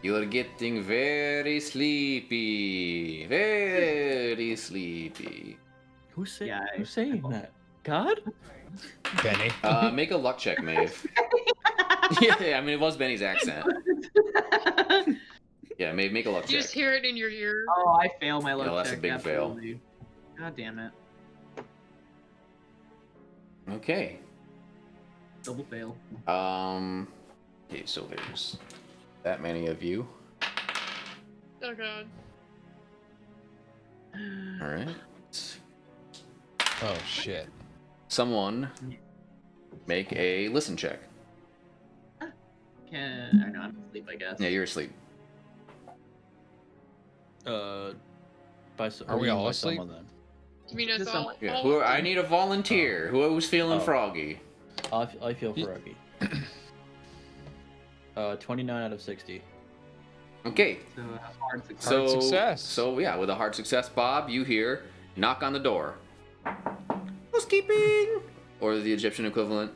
you're getting very sleepy, very sleepy. Who's saying? Yeah, Who's saying that? God? Benny. Make a luck check, Maeve. Yeah, I mean it was Benny's accent. Yeah, Maeve, make a luck You check. just hear it in your ear. Oh, I fail my luck that's a check. big fail. absolutely. God damn it. Okay. Double fail. Okay, so there's that many of you. Oh God. All right. Oh shit. Someone make a listen check. I know I'm asleep, I guess. Yeah, you're asleep. Are we all asleep? You mean it's Just all? Yeah. all I need a volunteer. Who's feeling Oh. froggy? I feel froggy. 29 out of 60. Okay. So, hard success. So, Hard success. So yeah, with a hard success, Bob, you hear knock on the door. Housekeeping, or the Egyptian equivalent.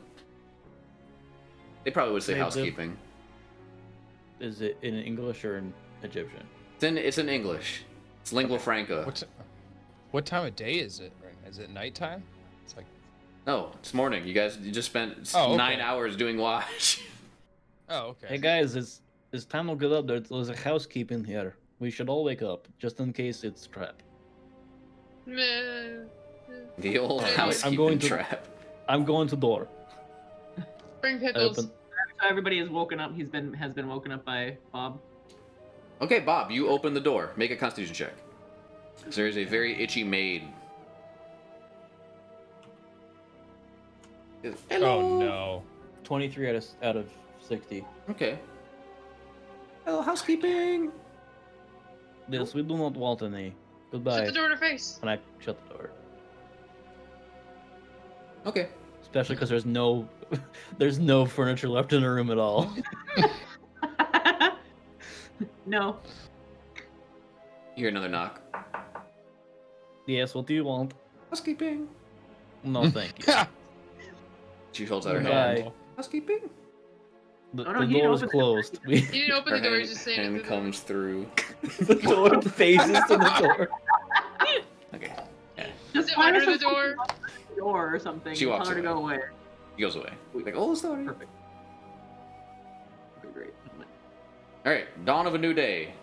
They probably would say Maybe. housekeeping. Is it in English or in Egyptian? It's in English. It's lingua franca. What time of day is it? Is it nighttime? It's like. No, it's morning. You just spent Oh, okay. 9 hours doing watch. Oh, okay. Hey guys, it's time to get up. There's a housekeeping here. We should all wake up, just in case it's trap. Meh. The old I'm housekeeping going to- trap. I'm going to door. Bring I pickles. open. So everybody is woken up. Has been woken up by Bob. Okay, Bob, you open the door. Make a constitution check. There is a very itchy maid. Hello. Oh no. 23 out of 60. Okay. Hello, housekeeping. Yes, we do not want any. Goodbye. Shut the door in her face. And I shut the door. Okay. Especially because there's no, there's no furniture left in the room at all. No. You hear another knock. Yes, what do you want? Housekeeping. No, thank you. She holds out her Goodbye. hand. Housekeeping. The, Oh, no, the he didn't door is open the door. closed. We, You didn't open Her the door. You hand, just saying hand it. comes through. the door faces to the door. Okay. Is it find under her the door? some door or something. She and walks tell her to away. go away. He goes away. Like, oh, sorry. Perfect. Okay, great. All right. Dawn of a new day.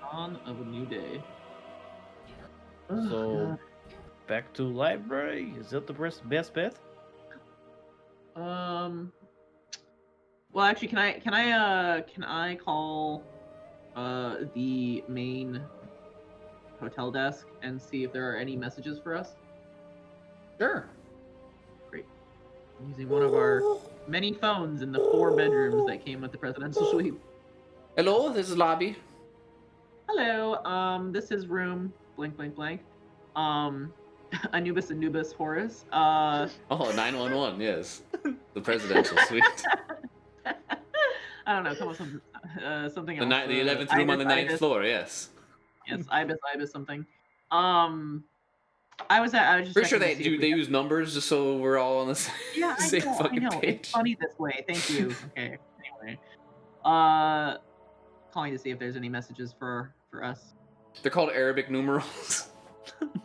Dawn of a new day. So, back to library. Is that the best bet? Well, actually, can I call the main hotel desk and see if there are any messages for us? Sure. Great. I'm using one of our many phones in the 4 bedrooms that came with the presidential suite. Hello, this is lobby. Hello, this is room blank blank blank. Anubis Horus. Oh, 911, yes. The presidential suite. I don't know, come up with something else. The 11th room on the 9th Ibis. floor, yes. Yes, Ibis something. I was just Pretty sure checking they to see if we use numbers just so we're all on the same, Yeah, I same know, fucking I know. page. It's funny this way. Thank you. Okay. Anyway, calling to see if there's any messages for us. They're called Arabic numerals.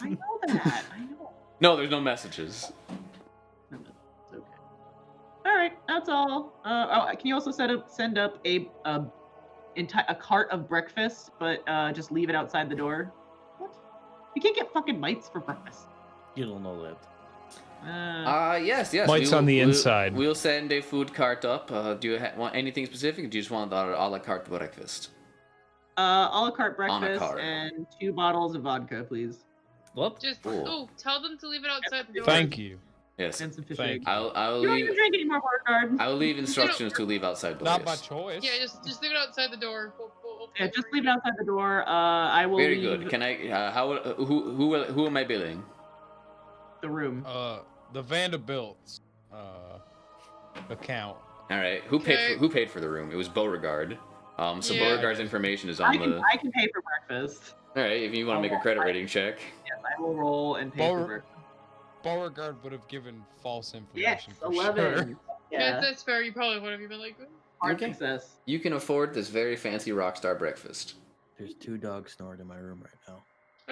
I know that. I know. No, there's no messages. No, it's okay. All right, that's all. Can you also send up a cart of breakfast, but just leave it outside the door? What? You can't get fucking mites for breakfast. You don't know that. Yes. Mites on the inside. We'll send a food cart up. Do you want anything specific? Or do you just want a la carte breakfast? A la carte On a breakfast cart. and 2 bottles of vodka, please. What? Just Cool. tell them to leave it outside the door. Thank you. Yes. And some fish Thank eggs. I'll You don't leave. even drink anymore, Beauregard. I will leave instructions to leave outside doors. Not by choice. Yeah, just leave it outside the door. We'll Yeah, just leave it outside the door. I will Very leave good. Can I? Who am I billing? the room. The Vanderbilt's account. All right. Okay. Who paid for the room? It was Beauregard. So Yeah. Beauregard's information is on I the. can pay for breakfast. All right. If you want to make a credit rating check. Yes, I will roll and pay for breakfast. Beauregard would have given false Yes, information for 11. sure. Yeah, That's fair. You probably would have even like. hard Okay. success. You can afford this very fancy rockstar breakfast. There's 2 dogs snoring in my room right now.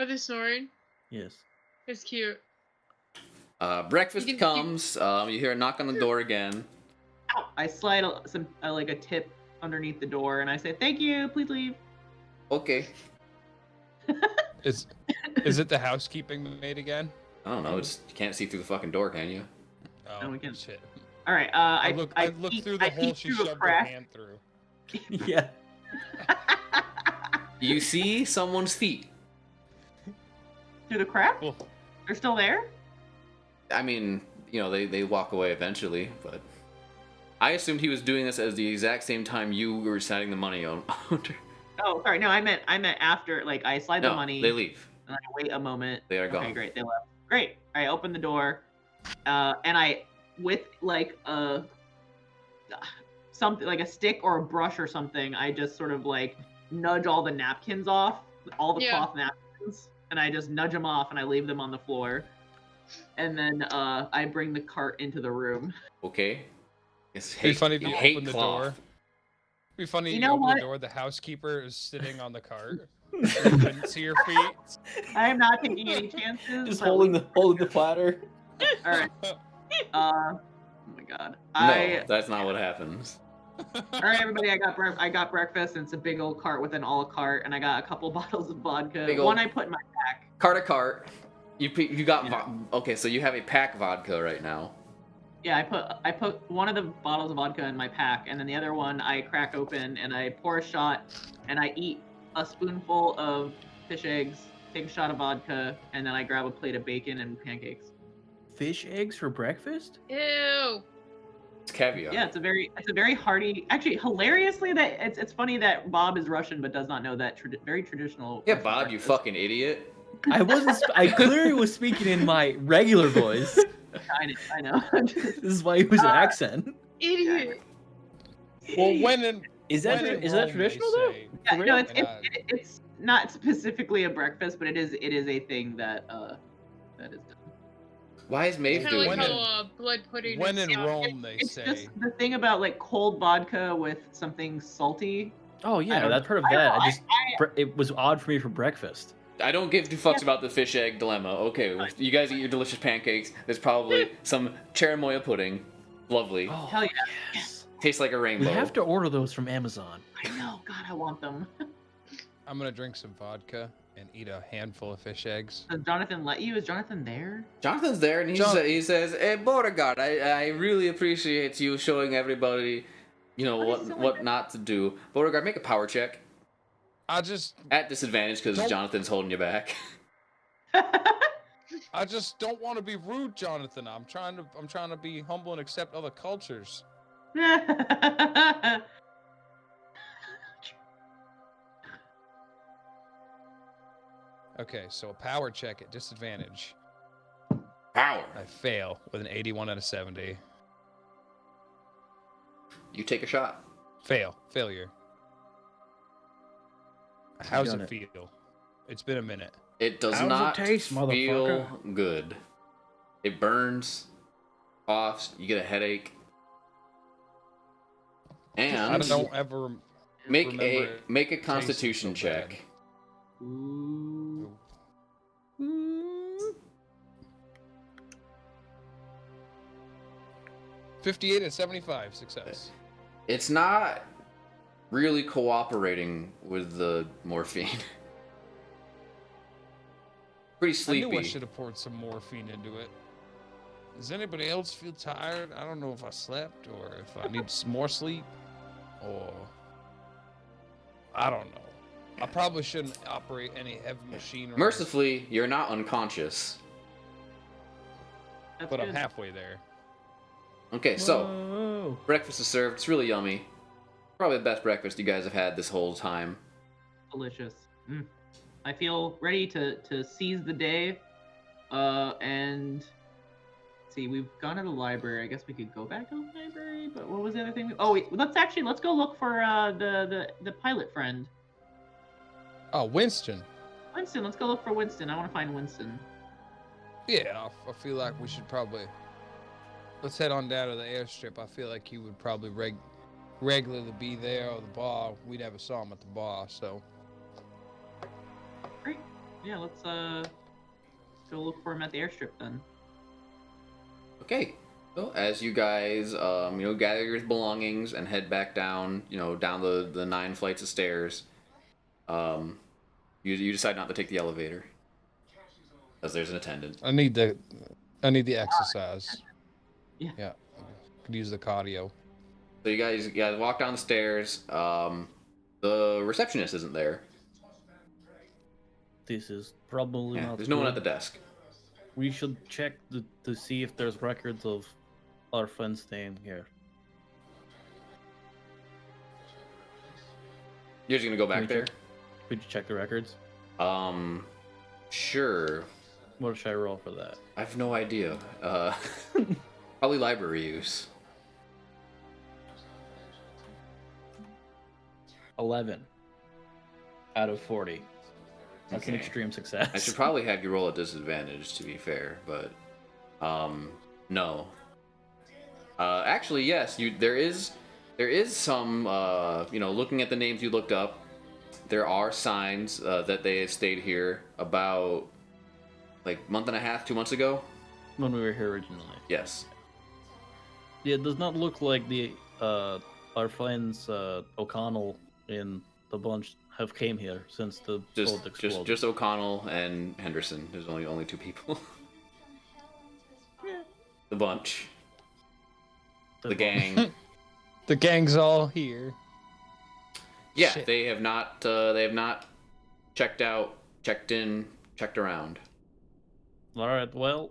Are they snoring? Yes. It's cute. Breakfast You can- comes. You hear a knock on the door again. Ow. I slide like a tip underneath the door and I say, "Thank you. Please leave." Okay. Is it the housekeeping maid again? I don't know. It's, you can't see through the fucking door, can you? Oh, No, we can- shit. All right. I I look peek- through I the hole peek she through a shoved her crack. hand through. Yeah. You see someone's feet. Through the crack? Well, They're still there? I mean, they walk away eventually, but I assumed he was doing this at the exact same time you were signing the money on. Oh, sorry. No, I meant after. Like I slide the No, money. they leave. And I wait a moment. They are Okay, gone. great. They left. Great. I open the door, and I, with like something like a stick or a brush or something, I just sort of like nudge all the napkins off, all the Yeah. cloth napkins, and I just nudge them off and I leave them on the floor. And then I bring the cart into the room. Okay. It's it'd be hate, funny if you hate open the cloth. door. It'd be funny if You you know open what? the door, the housekeeper is sitting on the cart. You couldn't see her feet. I am not taking any chances. Just but holding the platter. All right. Oh my god. No, that's not what happens. All right, everybody. I got breakfast, and it's a big old cart with an a la carte, and I got a couple bottles of vodka. Big One old- I put in my pack. Cart a cart. You got Yeah. okay, so you have a pack vodka right now. Yeah, I put one of the bottles of vodka in my pack, and then the other one I crack open and I pour a shot, and I eat a spoonful of fish eggs, take a shot of vodka, and then I grab a plate of bacon and pancakes. fish eggs for breakfast? Ew. It's caviar. Yeah, it's a very hearty. Actually, hilariously, that it's funny that Bob is Russian but does not know that very traditional. Yeah, Russian Bob, you breakfast. fucking idiot. I wasn't. I clearly was speaking in my regular voice. I know. This is why it was an accent. Idiot. Well, when in Is that when in is that Rome, they traditional though? say- Yeah, For no, real? it's not specifically a breakfast, but it is a thing that is done. Why is Maeve Kind of doing like it? how blood pudding when is in not- Rome, they It's say. just the thing about like cold vodka with something salty. Oh I yeah, don't I've heard of I don't that. know, I just it was odd for me for breakfast. I don't give two fucks about the fish egg dilemma. Okay, well, you guys eat your delicious pancakes. There's probably some cherimoya pudding. Lovely. Oh Hell yeah. yes. Tastes like a We rainbow. have to order those from Amazon. I know. God, I want them. I'm gonna drink some vodka and eat a handful of fish eggs. Does Jonathan let you? Is Jonathan there? Jonathan's there, and he says, "Hey, Beauregard, I really appreciate you showing everybody, you know, What is so what not to do. Beauregard, make a power check I just at disadvantage because Don't- Jonathan's holding you back." I just don't want to be rude, Jonathan. I'm trying to be humble and accept other cultures. Okay, so a power check at disadvantage. Power. I fail with an 81 out of 70. You take a shot. Failure. How's done it feel? It's been a minute. It does How's it not taste, feel motherfucker? good. It burns, coughs, you get a headache, I and don't ever make remember a it make a tasting Constitution so bad. check. Ooh. 58 and 75 success. It's not really cooperating with the morphine. Pretty I knew I sleepy. should have poured some morphine into it. Does anybody else feel tired? I don't know if I slept or if I need some more sleep or I don't know. I probably shouldn't operate any heavy machinery. Mercifully, you're not unconscious. That's but I'm good. halfway there. Okay, so Whoa. breakfast is served. It's really yummy. Probably the best breakfast you guys have had this whole time. Delicious. I feel ready to seize the day. And let's see, we've gone to the library. I guess we could go back to the library. But what was the other thing? Oh, wait, let's go look for the pilot friend. Oh, Winston. Winston, let's go look for Winston. I want to find Winston. Yeah, I feel like we should probably let's head on down to the airstrip. I feel like he would probably regularly be there or the bar. We never saw him at the bar, so Great. Yeah, let's go look for him at the airstrip then. Okay. So as you guys, gather your belongings and head back down, down the 9 flights of stairs, you decide not to take the elevator because there's an attendant. I need the exercise. Yeah. Could use the cardio. So you guys walk down the stairs. The receptionist isn't there. This is probably Yeah, not. there's no one good. at the desk. We should check to see if there's records of our friends staying here. You're just gonna go back we there. Could you check the records? Sure. What should I roll for that? I have no idea. Probably library use. 11 out of 40. That's an Okay. extreme success. I should probably have you roll at disadvantage to be fair, but no. Actually, yes. There is some looking at the names you looked up. There are signs that they had stayed here about like month and a half, 2 months ago. When we were here originally. Yes. Yeah, it does not look like the our friends O'Connell in the bunch have came here since the boat exploded. Just O'Connell and Henderson. There's only 2 people. The bunch. The gang. The gang's all here. Yeah, Shit. they have not checked out, checked in, checked around. All right, well,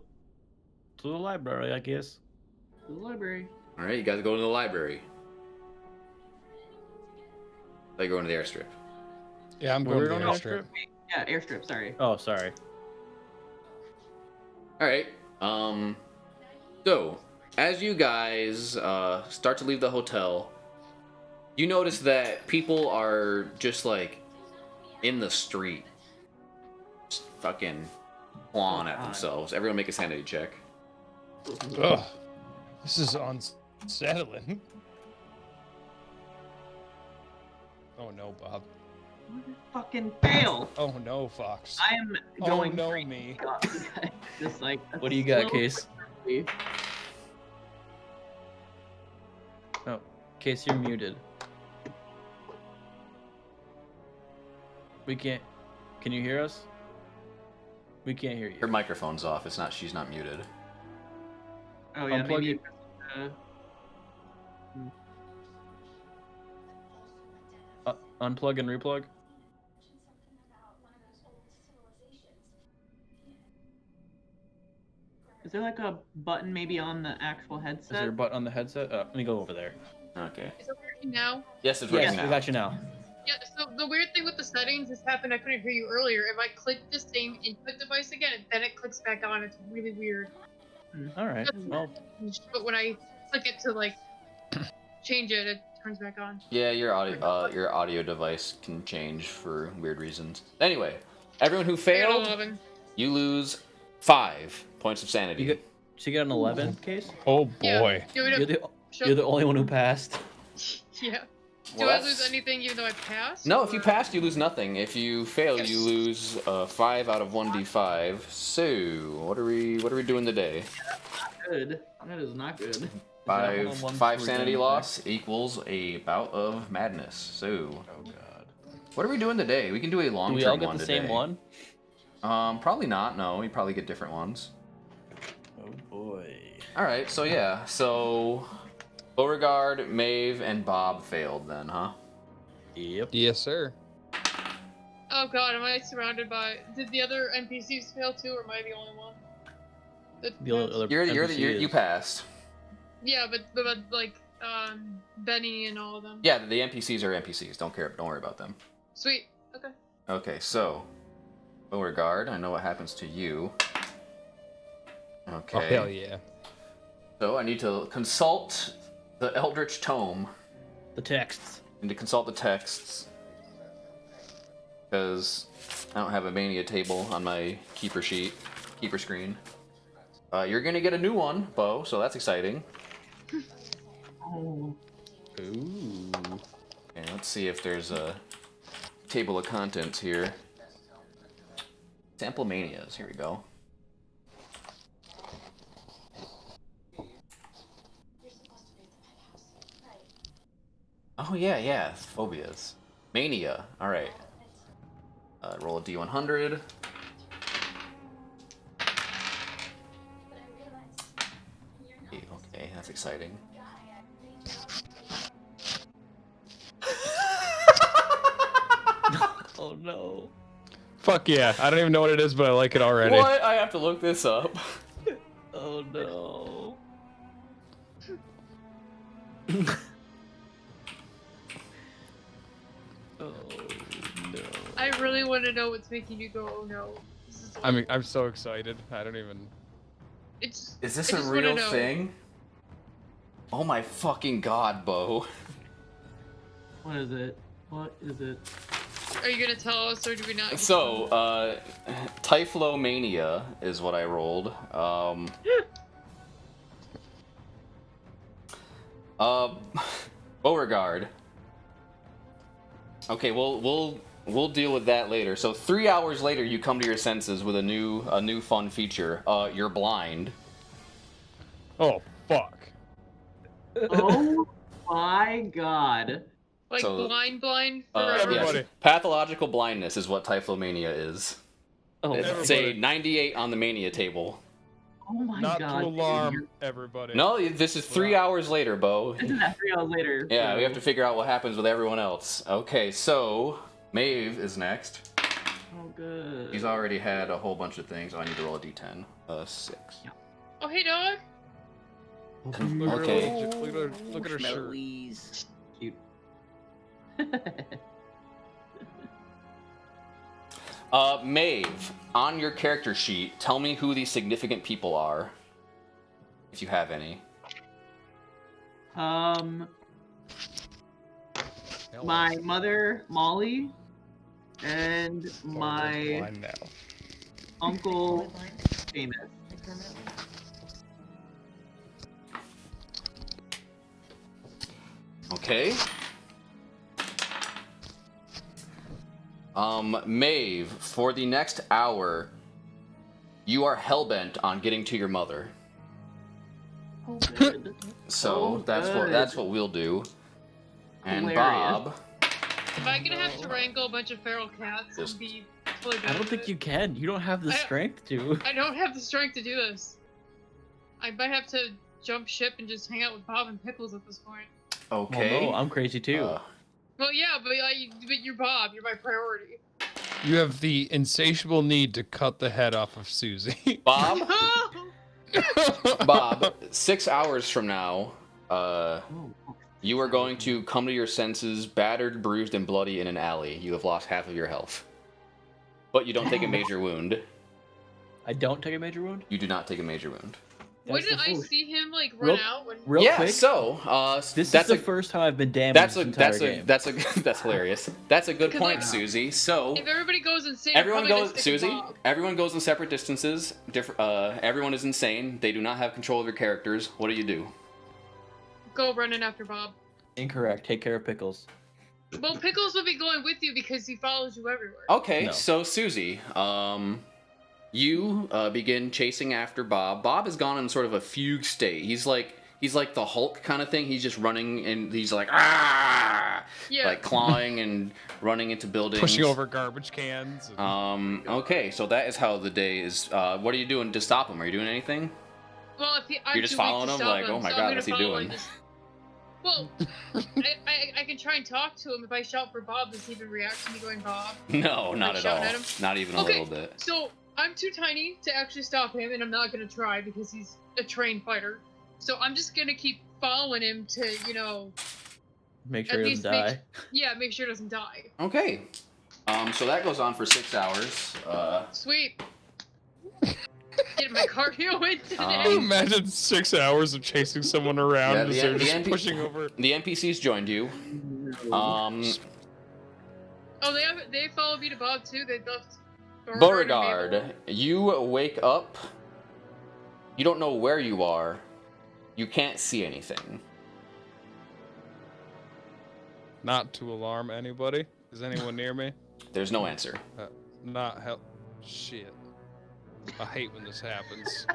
To the library, I guess. To the library. All right, you guys go to the library. Are you going to the airstrip? Yeah, I'm We're going to on the the airstrip. Yeah, airstrip. Sorry. Oh, sorry. All right. So as you guys start to leave the hotel, you notice that people are just like in the street, just fucking clawing at God. themselves. Everyone make a sanity check. Ugh. This is unsettling. Oh no, Bob. Fucking fail. Oh no, Fox. I am going. Oh no, crazy. me. God, just like. What do you got, slow- Case? Oh, Case, you're muted. We can't. Can you hear us? We can't hear Her you. microphone's off. It's not. She's not muted. Oh yeah, Unplug maybe. it. Unplug and replug. Is there like a button maybe on the actual Is headset? there a button on the headset? Let me go over there. Okay. Is it working now? Yes, it's Yes, working now. we got you now. Yeah, so the weird thing with the settings, this happened, I couldn't hear you earlier. If I click the same input device again, then it clicks back on. It's really weird. All right. Well, But when I click it to, like, change it, it turns back on. Yeah, your audio device can change for weird reasons. Anyway, everyone who I got failed, 11. you lose 5 points of sanity. you get an 11, Case. Oh Yeah. boy. Do You're it the, show- you're the only one who passed. Yeah. Well, Do I that's- lose anything even though I passed? No, if you or- pass, you lose nothing. If you fail, Yes. you lose 5 out of 1d5. So, what are we doing today? Good. That is not good. Is that one on one 5 for sanity return loss equals a bout of madness. So, Oh god. what are we doing today? We can do a Do long we all term get one the today. same one? Probably not. No, we probably get different ones. Oh boy. All right. So yeah. So, Beauregard, Maeve, and Bob failed then, huh? Yep. Yes, sir. Oh god, am I surrounded by... Did the other NPCs fail too, or am I the only one? The other You NPC is- passed. Yeah, but like, Benny and all of them. Yeah, the NPCs are NPCs. Don't worry about them. Sweet. Okay. Okay, so Beauregard, I know what happens to you. Okay. Oh hell yeah. So I need to consult the Eldritch Tome. the texts. I need to consult the texts because I don't have a mania table on my keeper screen. You're gonna get a new one, Bo, so that's exciting. Oh. Ooh. Okay, let's see if there's a table of contents here. Typhlomanias, here we go. Oh yeah, phobias. Mania, alright. Roll a d100. Okay, that's exciting. Oh no. Fuck yeah. I don't even know what it is, but I like it already. What? I have to look this up. Oh no. Oh no. I really want to know what's making you go, oh no. This is I'm so excited. I don't even. It's. Is this I a just wanna real know. thing? Oh my fucking god, Bo. What is it? What is it? Are you gonna tell us, or do we not? So, Typhlomania is what I rolled. Beauregard. Okay, we'll deal with that later. So 3 hours later, you come to your senses with a new fun feature. You're blind. Oh fuck. Oh my god. Like so, blind for Everybody. Yes, pathological blindness is what Typhlomania is. Oh, It's a 98 on the mania table. Oh my Not god. to alarm dude. everybody. No, this is 3 hours later, Bo. This is that 3 hours later. Yeah, we so- have to figure out what happens with everyone else. Okay, so Maeve is next. Oh good. He's already had a whole bunch of things. Oh, I need to roll a d10. 6. Yeah. Oh, hey, dog. Okay. Look at her shirt. Cute. Maeve, on your character sheet, tell me who these significant people are, if you have any. My mother, Molly, and Oh, my blind now. uncle, Seamus. Okay. Maeve, for the next hour, you are hellbent on getting to your mother. Oh, good. So Oh, that's good. what we'll do. And Hilarious. Bob, Am I gonna have to wrangle a bunch of feral cats Just- and be totally I don't think you can. You don't have the I- strength to. I don't have the strength to do this. I might have to jump ship and just hang out with Bob and Pickles at this point. okay. Well, no, I'm crazy too. Well, yeah, but you're Bob. You're my priority. You have the insatiable need to cut the head off of Susie. Bob, No! Bob, 6 hours from now, Oh, you are going to come to your senses, battered, bruised, and bloody in an alley. You have lost half of your health. But you don't take a major wound. I don't take a major wound. You do not take a major wound. That's Wouldn't the I first- see him like Real- run out when? Real yeah, quick. so This that's is the first time I've been damaged. that's this a entire that's a game. that's a that's hilarious. That's a good Because, point, like, Susie. So If everybody goes insane, everyone I'm probably goes, gonna stick with Susie. Bob. Everyone goes in separate distances. Everyone is insane. They do not have control of their characters. What do you do? Go running after Bob. Incorrect. Take care of Pickles. Well, Pickles will be going with you because he follows you everywhere. Okay, No. so Susie, you begin chasing after Bob. Bob has gone in sort of a fugue state. He's like the Hulk kind of thing. He's just running and he's like Yeah. like clawing and running into buildings, Pushing over garbage cans. and- Okay, so that is how the day is. What are you doing to stop him? Are you doing anything? Well, if I'm You're just too weak following to him, stop like, him, oh my so God, I'm what's he gonna follow doing? and just- Well, I can try and talk to him. If I shout for Bob, does he even react to me going Bob? No, not Like at shouting all. at him? Not even a Okay. little bit. So I'm too tiny to actually stop him, and I'm not gonna try because he's a trained fighter. So I'm just gonna keep following him to, Make sure At he doesn't least die. make sure he doesn't die. Okay. So that goes on for 6 hours. Sweet. Getting my cardio in Can you today. imagine 6 hours of chasing someone around Yeah, as the- they're the just NP pushing over? The NPCs joined you. Oh, they follow me to Bob too. They left. Beauregard, you wake up. You don't know where you are. You can't see anything. Not to alarm anybody. Is anyone near me? There's no answer. Not help. Shit. I hate when this happens.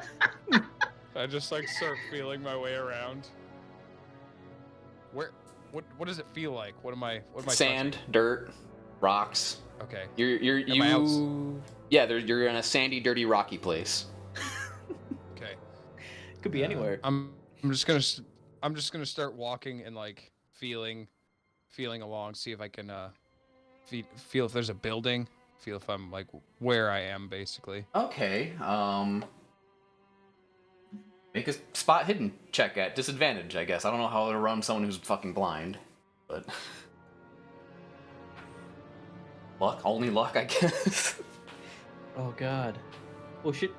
I just like start feeling my way around. Where? What does it feel like? What am I Sand, dirt, rocks. touching? Okay. You're Am I Yeah, you're in a sandy, dirty, rocky place. Okay. Could be anywhere. I'm just gonna start walking and like feeling along, see if I can feel if there's a building, feel if I'm like where I am basically. Okay. Make a spot hidden check at disadvantage, I guess. I don't know how to run someone who's fucking blind, but luck, only luck, I guess. Oh God. Well, shit.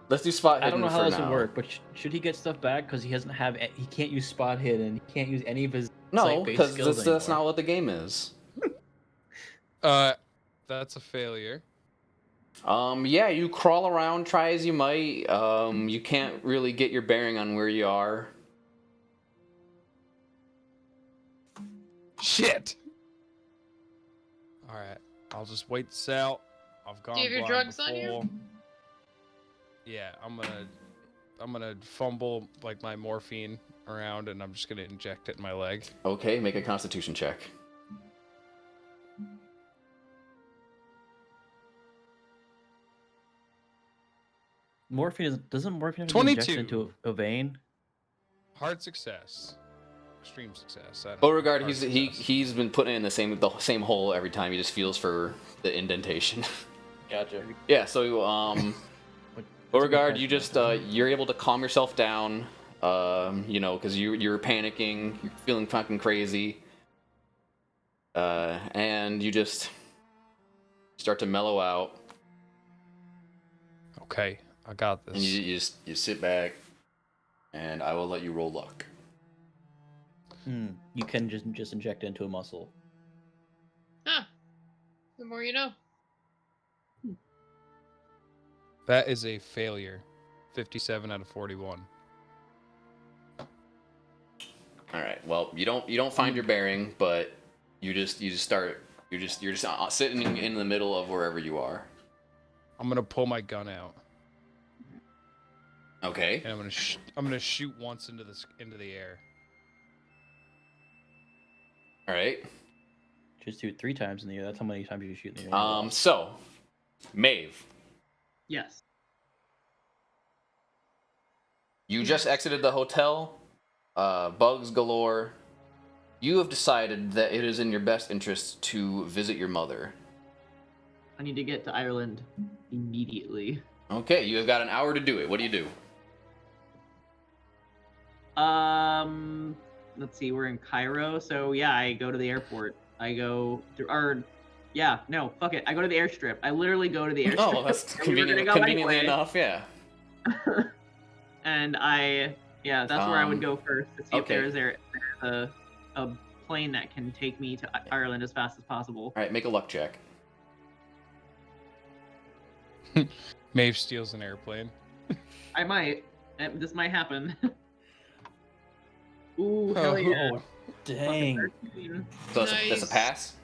Let's do spot hidden. I don't know how for this now. would work, but should he get stuff back because he doesn't have? He can't use spot hidden. He can't use any of his No, sight-based because skills that's anymore. not what the game is. That's a failure. Yeah, you crawl around, try as you might. You can't really get your bearing on where you are. Shit. All right, I'll just wait this out. I've gone Do you have your blind drugs on you? before. Yeah, I'm gonna fumble like my morphine around, and I'm just gonna inject it in my leg. Okay, make a Constitution check. Doesn't morphine have to be injected 22. into a vein? Hard success, extreme success. I don't know. Beauregard, Hard success. he's been putting it in the same hole every time. He just feels for the indentation. Gotcha. Yeah, so Beauregard, you just you're able to calm yourself down. You know, because you're panicking, you're feeling fucking crazy, and you just start to mellow out. Okay, I got this. And you sit back, and I will let you roll luck. You can just inject it into a muscle. Huh. The more you know. That is a failure. 57 out of 41. All right. Well, you don't find your bearing, but you're just sitting in the middle of wherever you are. I'm gonna pull my gun out. Okay. And I'm gonna shoot once into the air. All right. Just do it 3 times in the air. That's how many times you shoot in the air. So, Maeve, Yes. you just exited the hotel. Bugs galore. You have decided that it is in your best interest to visit your mother. I need to get to Ireland immediately. Okay, you have got an hour to do it. What do you do? Let's see, we're in Cairo, so yeah, I go to the airport. I go through, or, yeah, no, fuck it. I go to the airstrip. I literally go to the airstrip. Oh, that's We were gonna go conveniently anyway. enough, yeah. And that's where I would go first to see okay. if there's a plane that can take me to Ireland as fast as possible. All right, make a luck check. Maeve steals an airplane. I might. This might happen. Ooh, hell yeah. Dang. 13. So that's a pass.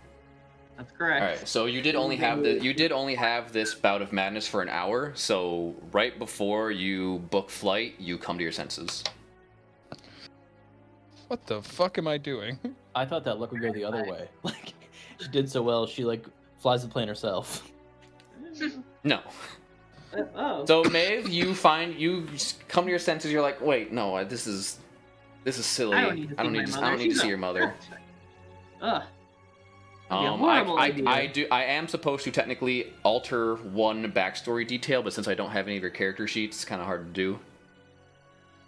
That's correct. All right, so you did only have this bout of madness for an hour. So right before you book flight, you come to your senses. What the fuck am I doing? I thought that luck would go the other way. Like, she did so well, she, like, flies the plane herself. No. Oh. So Maeve, you come to your senses. You're like, wait, no, this is silly. I don't need to see your mother. Ugh. That'd be a horrible idea. I am supposed to technically alter one backstory detail, but since I don't have any of your character sheets, it's kind of hard to do.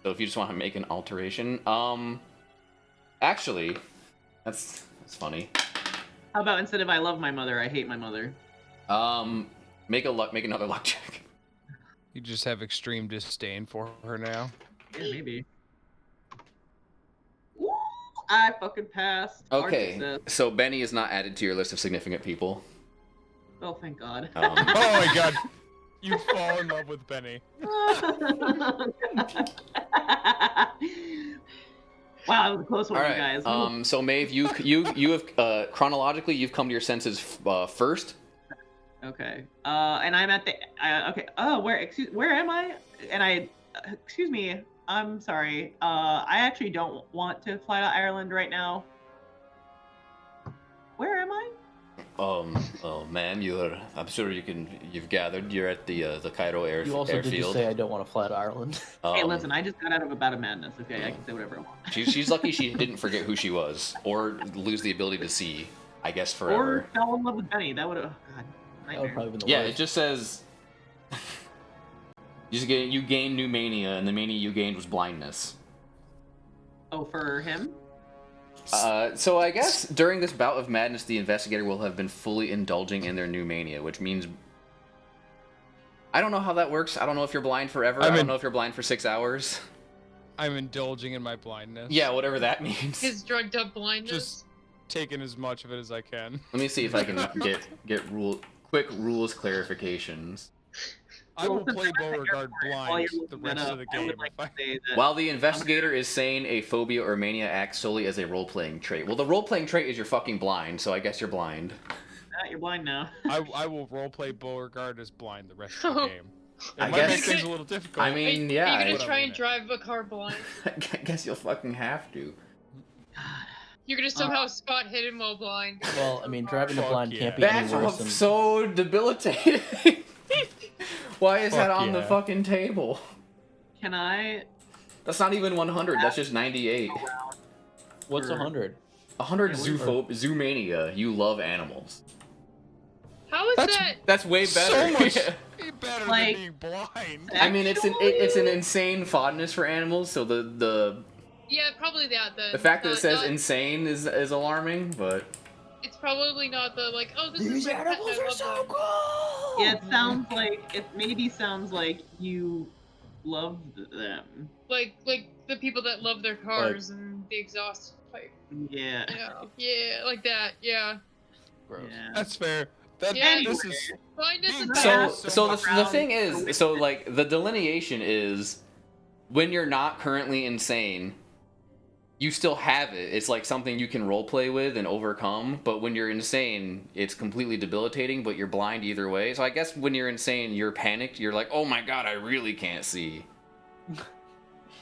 So if you just want to make an alteration, actually, that's funny. How about instead of I love my mother, I hate my mother? Make another luck check. You just have extreme disdain for her now. Yeah, maybe. Woo! I fucking passed. Okay, so Benny is not added to your list of significant people. Oh, thank God. Oh my God. You fall in love with Benny. Wow, that was a close one, All you right. guys. So Maeve, you have chronologically you've come to your senses first. Okay. And I'm at the. Okay. Oh, where am I? And excuse me. I'm sorry. I actually don't want to fly to Ireland right now. Where am I? Oh, ma'am, I'm sure you've gathered. You're at the Cairo You also did just airfield. say I don't want to fly to Ireland. Hey, listen, I just got out of a bout of madness. Okay, I can say whatever I want. She's lucky she didn't forget who she was or lose the ability to see. I guess forever. Or fell in love with Benny. That would have. God. That would probably been the Yeah, worst. it just says you gained new mania, and the mania you gained was blindness. Oh, for him? So I guess during this bout of madness, the investigator will have been fully indulging in their new mania, which means I don't know how that works. I don't know if you're blind forever. I don't know if you're blind for 6 hours. I'm indulging in my blindness. Yeah, whatever that means. His drugged up blindness. Just taking as much of it as I can. Let me see if I can get quick rules clarifications. I will play Beauregard blind the rest of the game. While the investigator is saying a phobia or mania acts solely as a role-playing trait. Well, the role-playing trait is you're fucking blind, so I guess you're blind. You're blind now. I will roleplay Beauregard as blind the rest of the game. It I might guess- make things a little difficult. I mean, yeah. Are you gonna I- try and drive a car blind? I guess you'll fucking have to. You're gonna somehow spot hidden while blind. Well, I mean, driving the Fuck blind yeah. can't be That's any worse than... so debilitating. Why is that Fuck on the yeah. fucking table? Can I? That's not even 100. That's just 98. What's 100? 100 Yeah, zoomania. You love animals. How is that? That's way better. So much Yeah. better Like- than being blind. I mean, it's an insane fondness for animals. So the Yeah, probably that. the fact that it says not, insane is alarming, but it's probably not the like. Oh, this is my pet. I love them. cool. Yeah, it sounds like it maybe sounds like you love them. Like the people that love their cars and the exhaust pipe. Yeah. Yeah, like that. Yeah. gross. Yeah. That's fair. That Yeah. this is Blindness is So- bad. So the around thing is, so like the delineation is when you're not currently insane, you still have it. It's like something you can role play with and overcome. But when you're insane, it's completely debilitating. But you're blind either way. So I guess when you're insane, you're panicked. You're like, oh my god, I really can't see.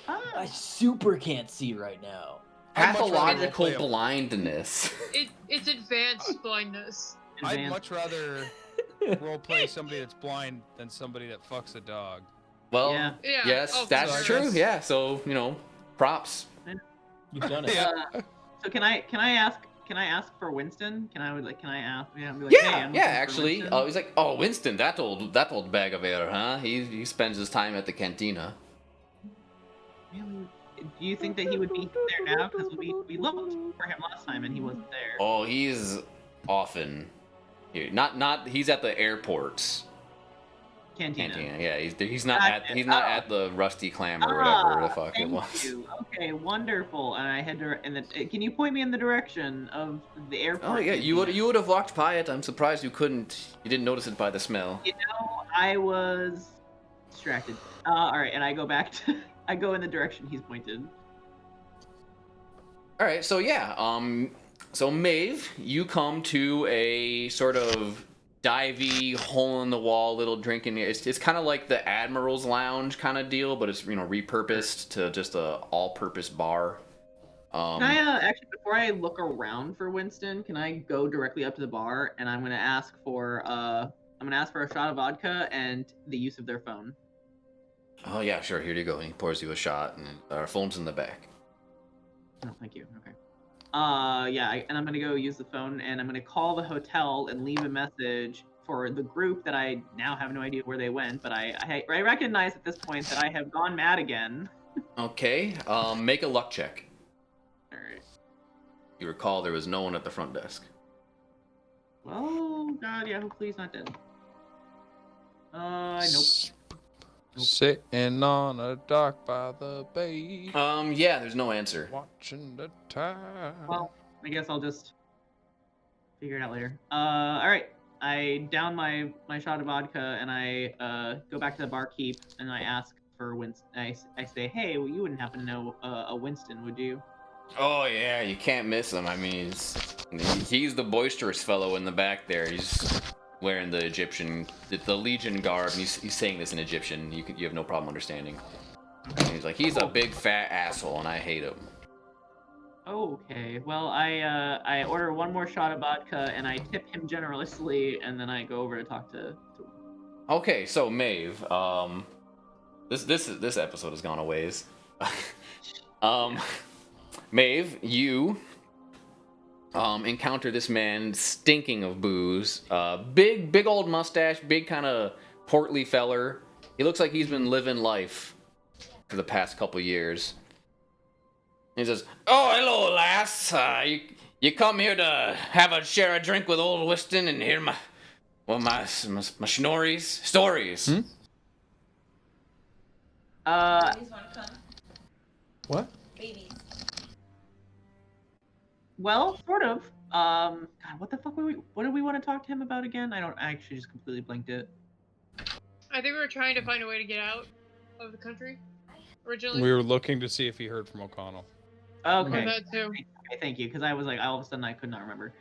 I super can't see right now. I'd much rather Pathological roleplay a- blindness. It's advanced blindness. I'd Advanced. much rather roleplay somebody that's blind than somebody that fucks a dog. Well, Yeah. Yeah. yes, Oh, for that's sure. true. Yeah. So props. You've done it. Yeah. So can I ask for Winston? Can I ask? Yeah, be like, hey, Yeah, I'm yeah. looking for Actually, Winston. he's like, oh, Winston, that old bag of air, huh? He spends his time at the cantina. Really? Do you think that he would be there now? Because we looked for him last time and he wasn't there. Oh, he's often here. Not he's at the airports Cantina. cantina. Yeah, he's not Gotcha. at the Rusty Clam or whatever the fuck it Thank was. you. Okay, wonderful. And I had to. Can you point me in the direction of the airport? Oh yeah, you cantina? would have walked by it. I'm surprised you didn't notice it by the smell. You know, I was distracted. All right, and I go back to. I go in the direction he's pointed. All right, so yeah, so Maeve, you come to a sort of divey, hole in the wall little drinking. It's kind of like the Admiral's Lounge kind of deal, but it's repurposed to just a all-purpose bar. Can I actually, before I look around for Winston, can I go directly up to the bar and I'm gonna ask for a shot of vodka and the use of their phone. Oh yeah, sure. Here you go. And he pours you a shot, and our phone's in the back. Oh, thank you. Okay. And I'm gonna go use the phone and I'm gonna call the hotel and leave a message for the group that I now have no idea where they went, but I recognize at this point that I have gone mad again. Okay. Make a luck check. All right. You recall there was no one at the front desk. Oh God, yeah. Hopefully he's not dead. Nope. Sitting on a dock by the bay, Yeah. There's no answer. watching the tide. Well, I guess I'll just figure it out later. All right. I down my shot of vodka and I go back to the barkeep and I ask for Winston. I say, hey, well, you wouldn't happen to know a Winston, would you? Oh yeah, you can't miss him. I mean, he's the boisterous fellow in the back there. He's wearing the Legion garb. And he's saying this in Egyptian. You have no problem understanding. And he's like, he's a big fat asshole, and I hate him. Okay. Well, I order one more shot of vodka and I tip him generously, and then I go over to talk to. Okay, so Maeve, this episode has gone a ways. Maeve, you encounter this man stinking of booze. Big old mustache, big kind of portly feller. He looks like he's been living life for the past couple years. He says, "Oh, hello, lass. You come here to share a drink with old Winston and hear my stories." Hmm? Babies want to come. What? Babies. Well, sort of. God, what the fuck what did we want to talk to him about again? I actually just completely blanked it. I think we were trying to find a way to get out of the country originally. We were looking to see if he heard from O'Connell. Or Okay. that too. Okay, thank you, because I was like, all of a sudden I could not remember.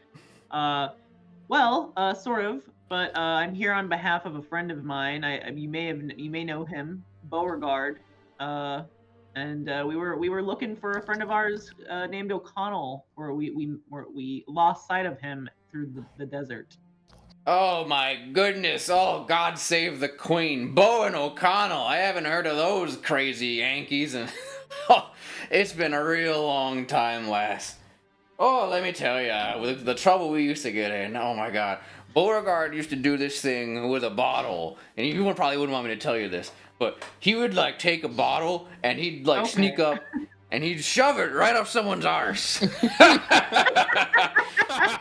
Sort of, but I'm here on behalf of a friend of mine. You may know him, Beauregard. And we were looking for a friend of ours named O'Connell, where we lost sight of him through the desert. Oh my goodness! Oh, God save the Queen, Bo and O'Connell. I haven't heard of those crazy Yankees, and it's been a real long time, lass. Oh, let me tell ya, with the trouble we used to get in. Oh my God, Beauregard used to do this thing with a bottle, and you probably wouldn't want me to tell you this, but he would like take a bottle and he'd like Okay. sneak up and he'd shove it right up someone's arse.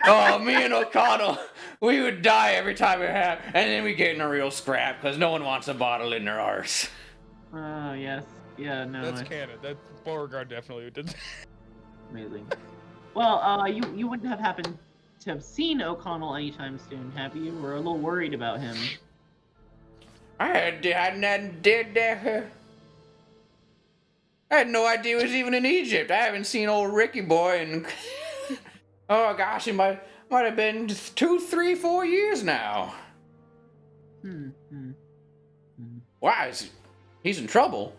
Oh, me and O'Connell, we would die every time it happened, and then we get in a real scrap because no one wants a bottle in their arse. Oh yes, yeah, no, That's canon. That Beauregard definitely did that. amazing. Well, you wouldn't have happened to have seen O'Connell anytime soon, have you? We're a little worried about him. I had no idea he was even in Egypt. I haven't seen old Ricky boy in oh gosh, it might have been 2, 3, 4 years now. Why is he's in trouble?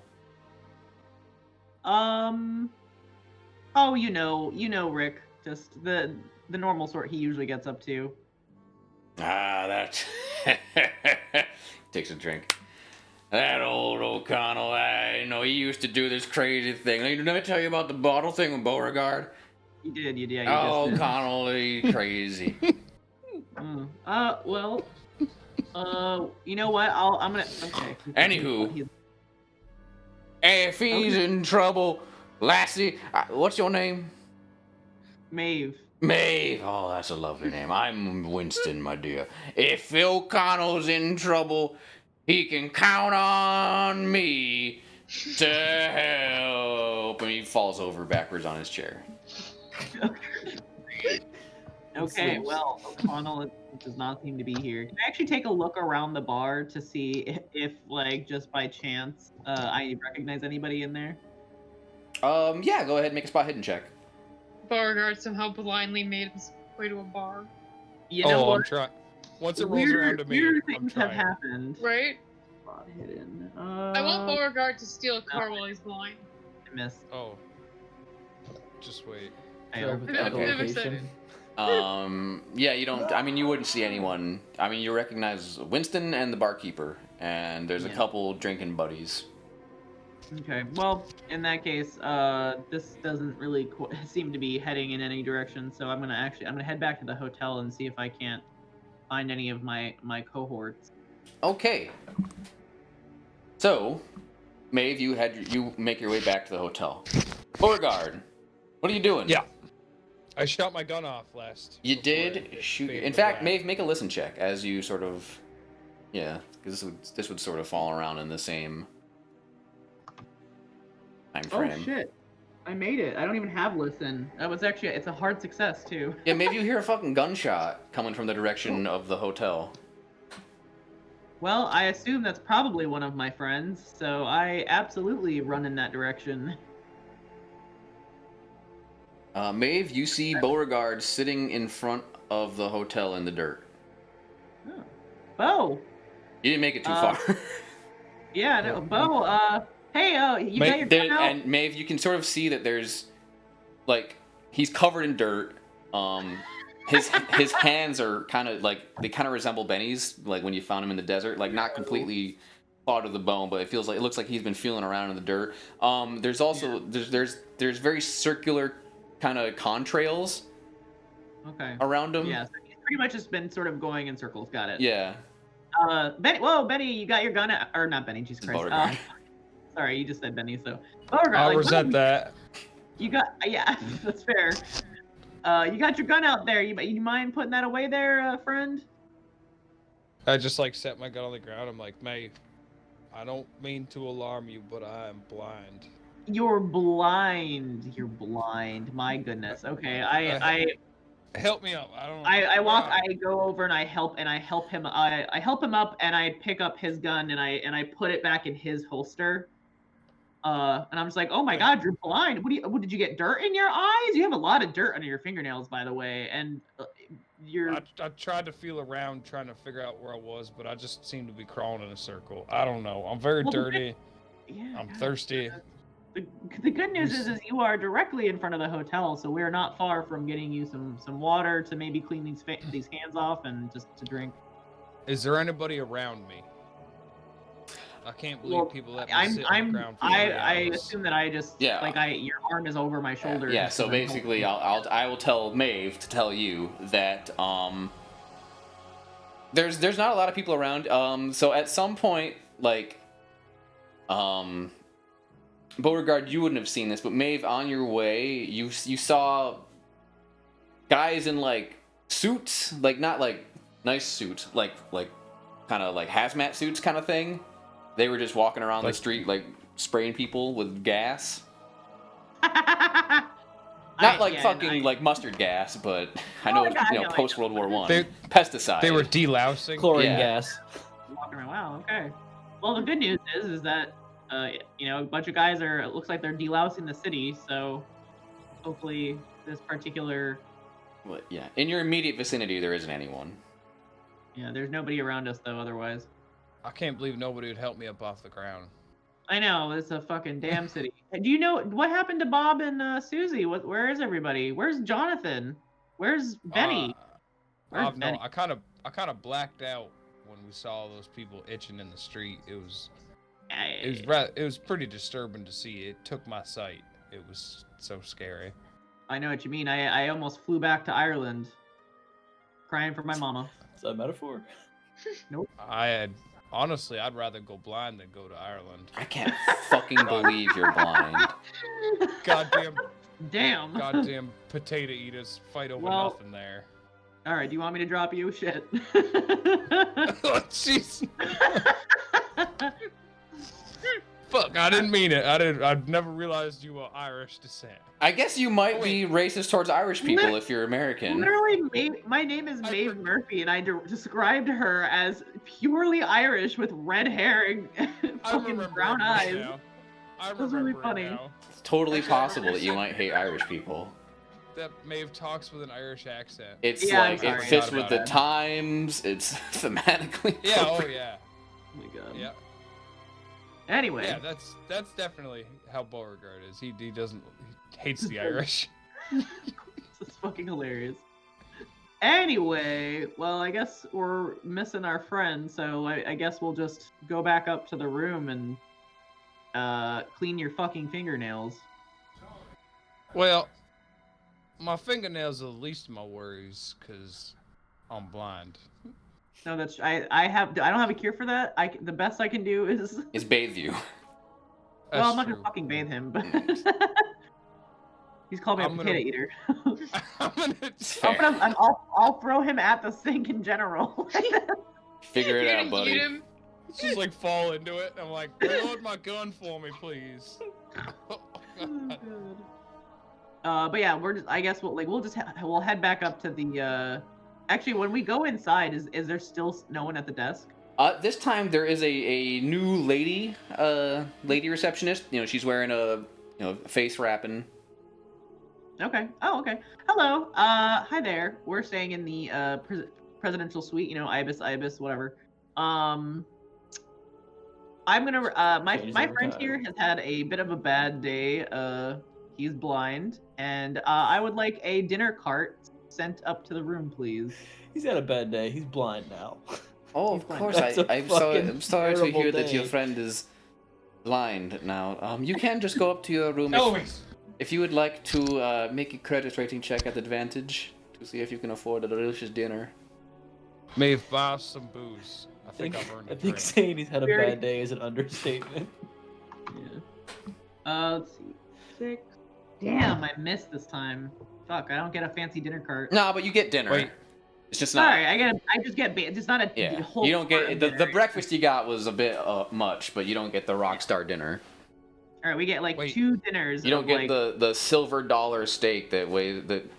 Oh, you know Rick, just the normal sort he usually gets up to. Ah, that takes a drink. That old O'Connell, I know he used to do this crazy thing. Did I tell you about the bottle thing with Beauregard? You did, yeah. Oh, You just did. O'Connell, he's crazy. Well, you know what? I'm gonna. Okay. Anywho, if he's in trouble, Lassie, what's your name? Maeve. Maeve. Oh, that's a lovely name. I'm Winston, my dear. If O'Connell's in trouble, he can count on me to help. And he falls over backwards on his chair. Okay, well, O'Connell does not seem to be here. Can I actually take a look around the bar to see if like, just by chance, I recognize anybody in there? Yeah, go ahead and make a spot hidden check. Beauregard somehow blindly made his way to a bar. You know I'm what? trying. Once it rolls around to me, Weird I'm things have trying. happened. Right? Spot hidden. I want Beauregard to steal a car while he's blind. I missed. Oh. Just wait. Failed. With the I'm very location. excited. Yeah, you don't. I mean, you wouldn't see anyone. I mean, you recognize Winston and the barkeeper, and there's a Yeah. couple drinking buddies. Okay, well, in that case, this doesn't really seem to be heading in any direction, so I'm gonna head back to the hotel and see if I can't find any of my cohorts. Okay. So, Maeve, you make your way back to the hotel. Beauregard, what are you doing? Yeah. I shot my gun off last. You before did it shoot. faded In fact, away. Maeve, make a listen check as you sort of, yeah, because this would sort of fall around in the same time frame. Oh shit! I made it. I don't even have listen. It's a hard success too. Yeah, maybe you hear a fucking gunshot coming from the direction of the hotel. Well, I assume that's probably one of my friends, so I absolutely run in that direction. Maeve, you see Beauregard sitting in front of the hotel in the dirt. Oh. Bo! You didn't make it too far. Yeah, no, Bo, hey, you got your gun out? And Maeve, you can sort of see that there's, like, he's covered in dirt. His hands are kind of like, they kind of resemble Benny's, like when you found him in the desert, like not completely clawed to the bone, but it looks like he's been feeling around in the dirt. There's also there's very circular kind of contrails Okay. around him. Yeah, so he's pretty much just been sort of going in circles. Got it. Yeah. Benny, you got your gun out, or not Benny, Jesus Christ. Beauregard. Sorry, you just said Benny, so. Beauregard, I'll like, resent that. You got, yeah, that's fair. You got your gun out there. You mind putting that away there, friend? I just like set my gun on the ground. I'm like, Maeve, I don't mean to alarm you, but I am blind. You're blind. You're blind. My goodness. Okay, I Help me up. I don't. I go over and I help him. I help him up and I pick up his gun and I put it back in his holster. And I'm just like, oh my God, you're blind. What did you get dirt in your eyes? You have a lot of dirt under your fingernails, by the way. And you're. I tried to feel around, trying to figure out where I was, but I just seemed to be crawling in a circle. I don't know. I'm very dirty. Yeah. I'm God. thirsty. The good news is you are directly in front of the hotel, so we're not far from getting you some water to maybe clean these hands off and just to drink. Is there anybody around me? I can't believe people let me sit on the ground for I 3 hours. assume that I just your arm is over my shoulder. Yeah. So basically, I will tell Maeve to tell you that there's not a lot of people around. So at some point, like, Beauregard, you wouldn't have seen this, but Maeve, on your way, you saw guys in like suits, like not like nice suits, like kind of like hazmat suits kind of thing. They were just walking around the street like spraying people with gas. Not like mustard gas, but I know post World War I. Pesticide. They were delousing. Chlorine gas. Walking around. Wow. Okay. Well, the good news is that a bunch of guys it looks like they're delousing the city. So hopefully this particular. Well, yeah. In your immediate vicinity, there isn't anyone. Yeah, there's nobody around us though. Otherwise. I can't believe nobody would help me up off the ground. I know, it's a fucking damn city. Do you know what happened to Bob and Susie? Where is everybody? Where's Jonathan? Where's Benny? Where's Benny? I kind of blacked out when we saw those people itching in the street. It was pretty disturbing to see. It took my sight. It was so scary. I know what you mean. I almost flew back to Ireland, crying for my mama. Is that a metaphor? Nope. Honestly, I'd rather go blind than go to Ireland. I can't fucking believe you're blind. Damn. Goddamn potato eaters fight over nothing there. All right, do you want me to drop you? Shit. Oh, jeez. Fuck, I didn't mean it. I'd never realized you were Irish descent. I guess you might be racist towards Irish people if you're American. Literally, my name is Maeve Murphy, and I described her as purely Irish with red hair and fucking brown eyes. That was really funny. It's totally possible that you might hate Irish people. That Maeve talks with an Irish accent. It's like it fits with the times. It's thematically. Yeah. Oh yeah. Oh my god. Yeah. Anyway. Yeah, that's definitely how Beauregard is. He hates the Irish. This is fucking hilarious. Anyway, well, I guess we're missing our friend, so I guess we'll just go back up to the room and clean your fucking fingernails. Well, my fingernails are the least of my worries, because I'm blind. No, that's I don't have a cure for that. The best I can do is bathe you. Well, I'm not gonna fucking bathe him, but he's called me a potato eater. I'll throw him at the sink in general. Figure it out, buddy. Just like fall into it. I'm like, reload my gun for me, please. But yeah, I guess we'll head back up to the. Actually, when we go inside, is there still no one at the desk? This time there is a new lady receptionist. She's wearing a face wrapping. Okay. Oh, okay. Hello. Hi there. We're staying in the presidential suite. Ibis, whatever. I'm gonna. My friend here has had a bit of a bad day. He's blind, and I would like a dinner cart sent up to the room, please. He's had a bad day. He's blind now. Oh, of course. I'm sorry to hear that your friend is blind now. You can just go up to your room if you would like to make a credit rating check at advantage to see if you can afford a delicious dinner. Maeve, buy us some booze. I think saying he's had a bad day is an understatement. Yeah. Let's see. 6. Damn, I missed this time. Fuck, I don't get a fancy dinner cart. No, but you get dinner. Wait. It's just not. Sorry, I just get. It's not a whole. You don't get the breakfast you got was a bit much, but you don't get the Rockstar dinner. All right, we get 2 dinners. You don't get the silver dollar steak that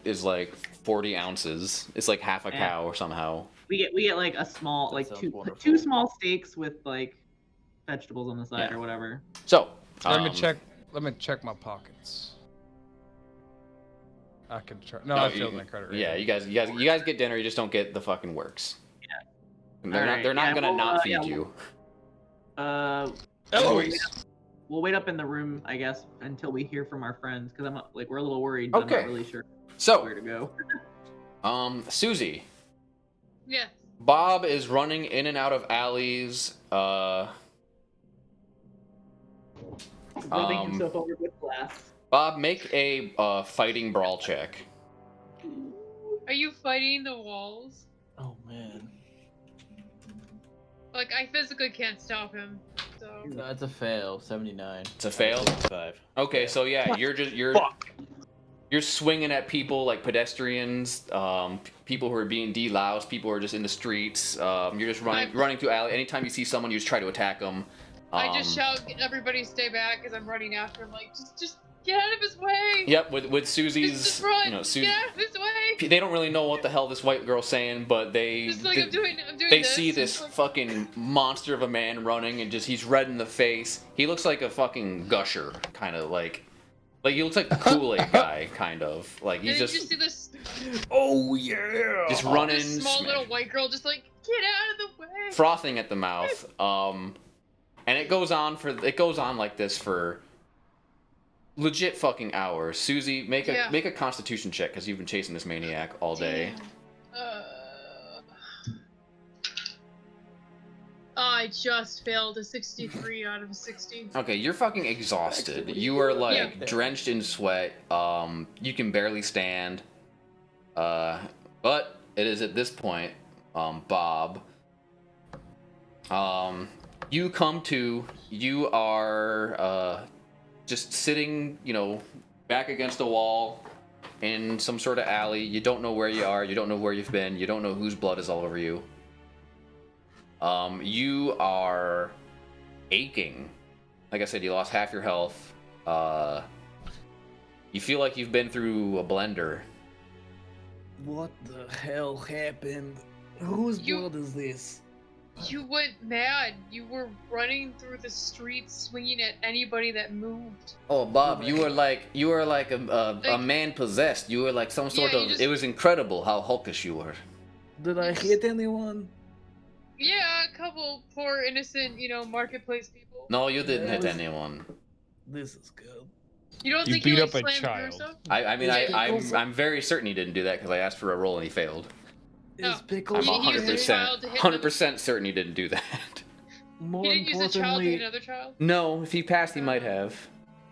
is like 40 ounces. It's like half a cow or somehow. We get like a small two small steaks with vegetables on the side or whatever. So let me check my pockets. I can try. No, I failed my credit rating. Yeah, you guys get dinner. You just don't get the fucking works. Yeah. They're not gonna not feed you. Eloise. We'll wait up in the room, I guess, until we hear from our friends, because we're a little worried. But I'm not really sure where to go. Susie. Yeah. Bob is running in and out of alleys. Rubbing himself over with glass. Bob, make a fighting brawl check. Are you fighting the walls? Oh man. Like, I physically can't stop him. So. No, it's a fail. 79. It's a fail? 65. Okay, so yeah, you're swinging at people like pedestrians, people who are being deloused, people who are just in the streets. You're just running through alley. Anytime you see someone, you just try to attack them. I just shout, "Everybody, stay back!" As I'm running after him, like, just get out of his way. Yep, with Susie's, Just run. you know, Get out of his way. they don't really know what the hell this white girl's saying, but Just like I'm doing they this. see this fucking monster of a man running, and he's red in the face. He looks like a fucking gusher, kind of like he looks like the Kool-Aid guy, kind of like he's and just. You just see this. Oh yeah! Just running. This small little white girl, just like get out of the way. Frothing at the mouth. And it goes on like this for legit fucking hours. Susie, make a Constitution check because you've been chasing this maniac all day. I just failed a 63 out of a 60. Okay, you're fucking exhausted. You are like drenched in sweat. You can barely stand. But it is at this point, Bob. You come to. You are just sitting, back against a wall in some sort of alley. You don't know where you are. You don't know where you've been. You don't know whose blood is all over you. You are aching. Like I said, you lost half your health. You feel like you've been through a blender. What the hell happened? Whose blood is this? You went mad. You were running through the streets, swinging at anybody that moved. Oh, Bob, you were like a man possessed. You were like some sort of. It was incredible how hulkish you were. Did I hit anyone? Yeah, a couple poor innocent, marketplace people. No, you didn't hit anyone. This is good. You don't You think beat you up a slammed child. yourself? I'm very certain he didn't do that because I asked for a roll and he failed. Is Oh. Pickles I'm He used a child to hit 100% certain he didn't do that. More He didn't use a child to hit importantly, another child? No, if he passed, he might have.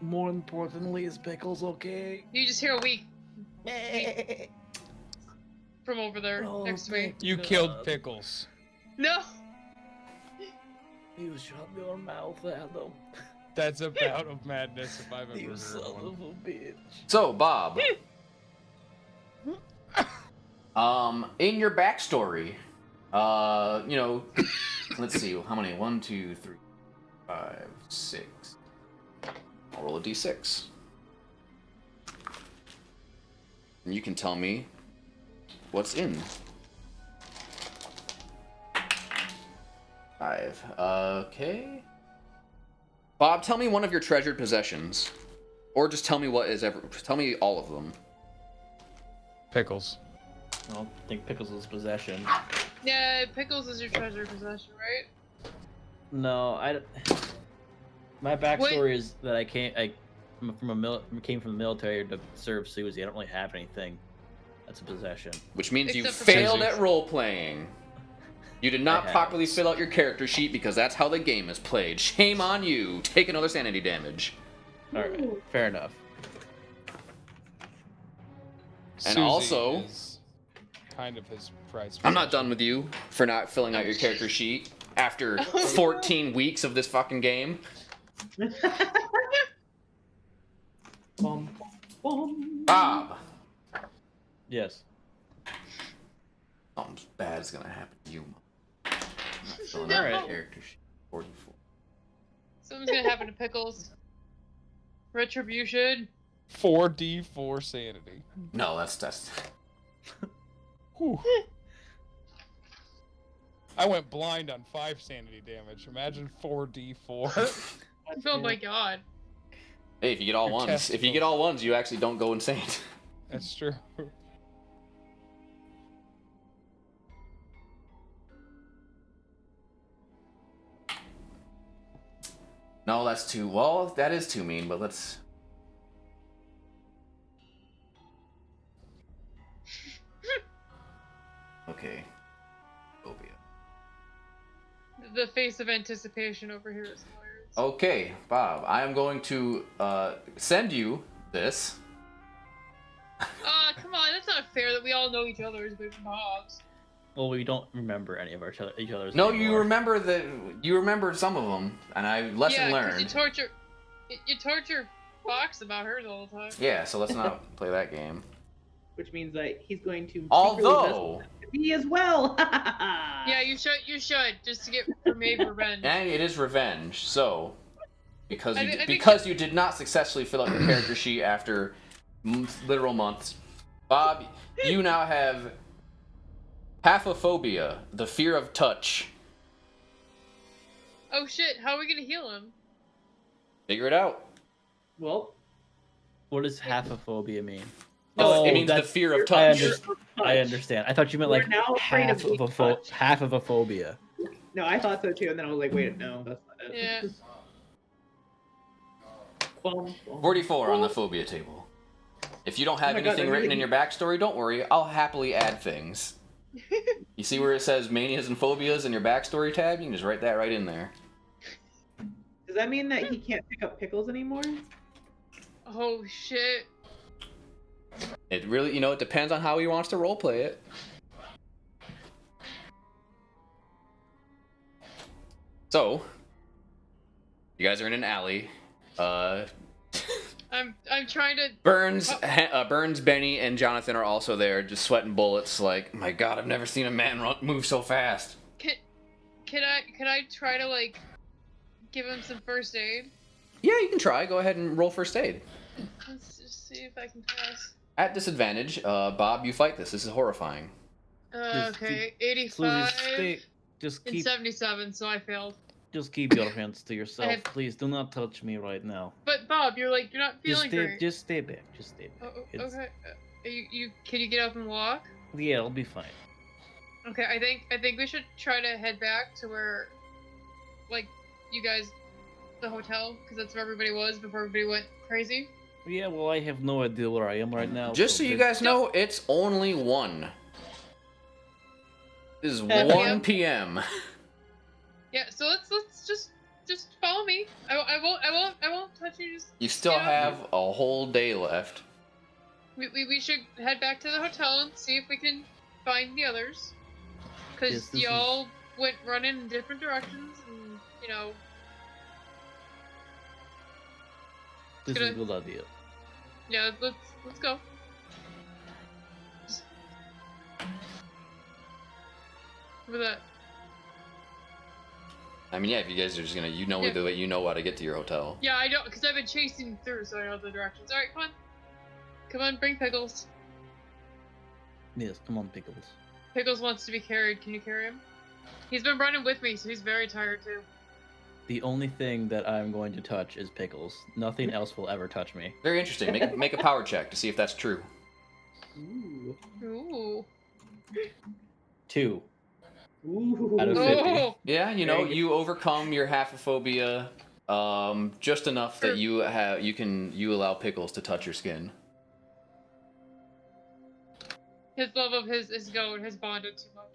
more importantly, is Pickles okay? You just hear a weak from over there Oh, next to me. thank You God. killed Pickles. No! You shut your mouth, Adam. That's a bout of madness if I've ever You heard son one. of a bitch. So, Bob. In your backstory, let's see, how many? 1, 2, 3, 5, 6. I'll roll a d6. And you can tell me what's in. 5. Okay. Bob, tell me one of your treasured possessions. Or just tell me tell me all of them. Pickles. I don't think Pickles is possession. Yeah, Pickles is your treasure possession, right? No, my backstory is that I came from the military to serve Susie. I don't really have anything that's a possession. Which means you Except for failed Susie. at role playing. You did not have. properly fill out your character sheet because that's how the game is played. Shame on you. Take another sanity damage. All right, fair enough. And Susie also- is kind of his prize. I'm not done with you for not filling out your character sheet after 14 weeks of this fucking game. Bum, bum. Bob. Yes. Something bad's gonna happen to you. I'm not filling out Alright. your character sheet. 44. Something's gonna happen to Pickles. Retribution. 4d4 sanity. No, that's Whew. I went blind on 5 sanity damage. Imagine 4d4. Oh my god. Hey, if you get all Your ones, test if you get all ones, you actually don't go insane. That's true. No, that's too. Well, that is too mean. But let's. Okay. Obia. The face of anticipation over here is hilarious. Okay, Bob. I am going to send you this. Come on, that's not fair that we all know each other as big Bobs. Well, we don't remember any of each other's. No, anymore. you remember some of them, and I lesson Yeah, learned. you torture Fox about hers all the time. Yeah, so let's not play that game. Which means that he's going to Although, me as well. Yeah, you should just to get made revenge. and it is revenge. So, because I you think- because you did not successfully fill out your character sheet after literal months, Bob, you now have pathophobia, the fear of touch. Oh shit! How are we gonna heal him? Figure it out. Well, What does haphophobia mean? It means the that's- fear of I, touch. I understand. I thought you meant We're like now afraid half of of a being touched. half of a phobia. no, I thought so too, and then I was like, wait, no, that's not it. Yeah. Bum, bum. 44 on the phobia table. If you don't have Oh my God, anything they're written in really- your backstory, don't worry. I'll happily add things. You see where it says manias and phobias in your backstory tab? You can just write that right in there. Does that mean that he can't pick up pickles anymore? Oh shit! It really, it depends on how he wants to roleplay it. So, you guys are in an alley. I'm trying to. Burns, Benny, and Jonathan are also there, just sweating bullets. Like, my God, I've never seen a man move so fast. Can I try to like give him some first aid? Yeah, you can try. Go ahead and roll first aid. Let's just see if I can pass. At disadvantage, Bob, you fight this. This is horrifying. Okay, Slowly 85 just and keep 77, so I failed. just keep your hands to yourself, have- please. Do not touch me right now. But Bob, you're not feeling great. Just stay back. Just stay back. Oh, It's- okay. Can you get up and walk? Yeah, it'll be fine. Okay, I think we should try to head back to where, like, you guys, the hotel, because that's where everybody was before everybody went crazy. Yeah, well, I have no idea where I am right now. Just so you this- guys know, it's only 1. This is 1 1 p.m. Yeah, so let's just follow me. I won't touch you. Just You still Yeah. have a whole day left. we should head back to the hotel and see if we can find the others, because Yes, this y'all went running in different directions, and This is gonna- a good idea. yeah, let's go. Just... With that. I mean, yeah, if you guys are just gonna, Yeah. the way you know how to get to your hotel. Yeah, I don't, because I've been chasing through, so I know the directions. Alright, come on. Come on, bring Pickles. Yes, come on, Pickles. Pickles wants to be carried. Can you carry him? He's been running with me, so he's very tired too. The only thing that I'm going to touch is Pickles. Nothing else will ever touch me. Very interesting. Make a power check to see if that's true. Ooh. Ooh. 2 Ooh. out of 50. Oh! Yeah, Very good. you overcome your haphophobia, just enough that Sure. you allow Pickles to touch your skin. His love of his goat has bonded too much.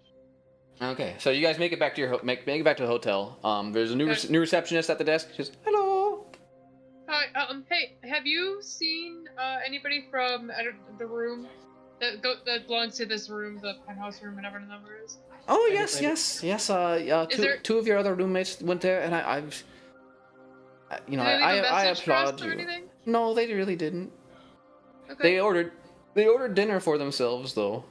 Okay, so you guys make it back to make it back to the hotel. There's a new Okay. new receptionist at the desk. She's hello. Hi, hey, have you seen anybody from the room that belongs to this room, the penthouse room, whatever the number is? Oh I yes, just- yes. Is there- Two of your other roommates went there, and I've, Did they leave a I message for us applaud or you. anything? No, they really didn't. Okay. They ordered dinner for themselves though.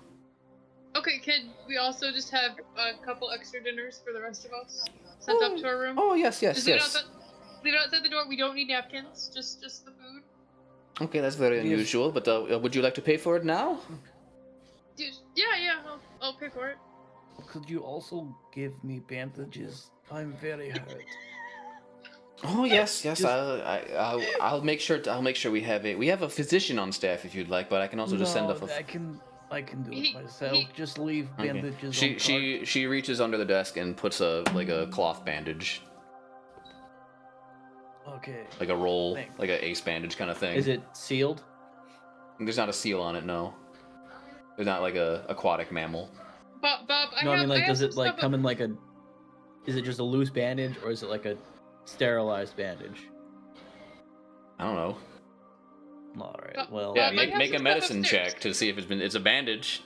Okay, can we also just have a couple extra dinners for the rest of us sent up to our room? Oh yes, yes, Just leave yes. leave it outside the door. We don't need napkins. Just the food. Okay, that's very Yes. unusual. But would you like to pay for it now? Yeah. I'll pay for it. Could you also give me bandages? I'm very hurt. Oh yes, yes. Just- I'll make sure. I'll make sure we have a physician on staff if you'd like. But I can also just send No, off a. I can do He- it myself. he- Just leave Okay. bandages She on she reaches under the desk and puts a cloth bandage, cart. Okay. like a roll, Thanks. like a ace bandage kind of thing. Is it sealed? There's not a seal on it. No. There's not like a aquatic mammal. Bob, No, I mean, like, have does some it like stuff- come in like a? Is it just a loose bandage or is it like a sterilized bandage? I don't know. All right. But- Well, Yeah, I make have a some stuff medicine upstairs. check to see if it's a bandage.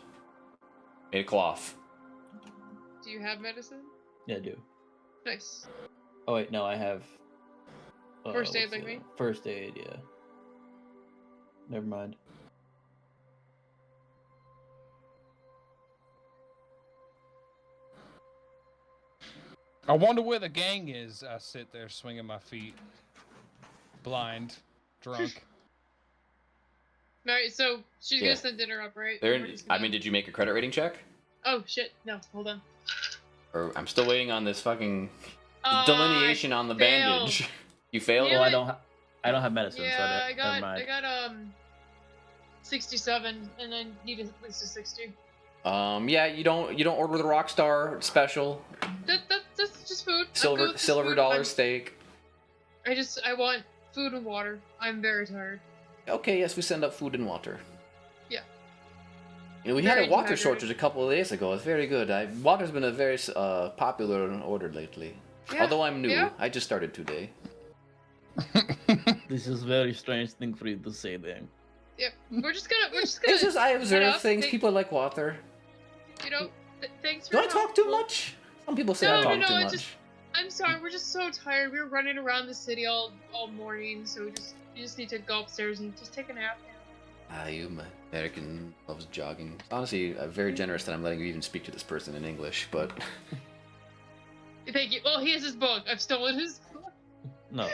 Made of cloth. Do you have medicine? Yeah, I do. Nice. Oh wait, no, I have. First aid what's like the me? other- First aid, yeah. Never mind. I wonder where the gang is. I sit there swinging my feet. Blind. Drunk. Alright, so she's Yeah. gonna send dinner up, right? They're And we're in, just I gonna- mean, did you make a credit rating check? Oh shit, no, hold on. Or I'm still waiting on this fucking I delineation on the failed. bandage. You failed? Damn Well, it. I don't have medicine, so Yeah, never mind. I got 67, and I need at least a 60. Yeah, you don't order the Rockstar special That's just food. I'm good silver with just silver food. dollar steak. I want food and water. I'm very tired. Okay, yes, we send up food and water. Yeah. You know, we had Very a water dehydrated. shortage a couple of days ago. It's very good. Water's been a very popular order lately. Yeah, Although I'm new, yeah. I just started today. This is a very strange thing for you to say, then. Yep. We're just gonna. It's just I observe up. things. Thank- People like water. You know. Thanks for. Do I your talk help. too much? Some people say I No, talk no, too it's much. just- I'm sorry. We're just so tired. We were running around the city all morning, so you just need to go upstairs and just take a nap. You American loves jogging. Honestly, I'm very generous that I'm letting you even speak to this person in English, but Thank you. Well, he has his book. I've stolen his book. No.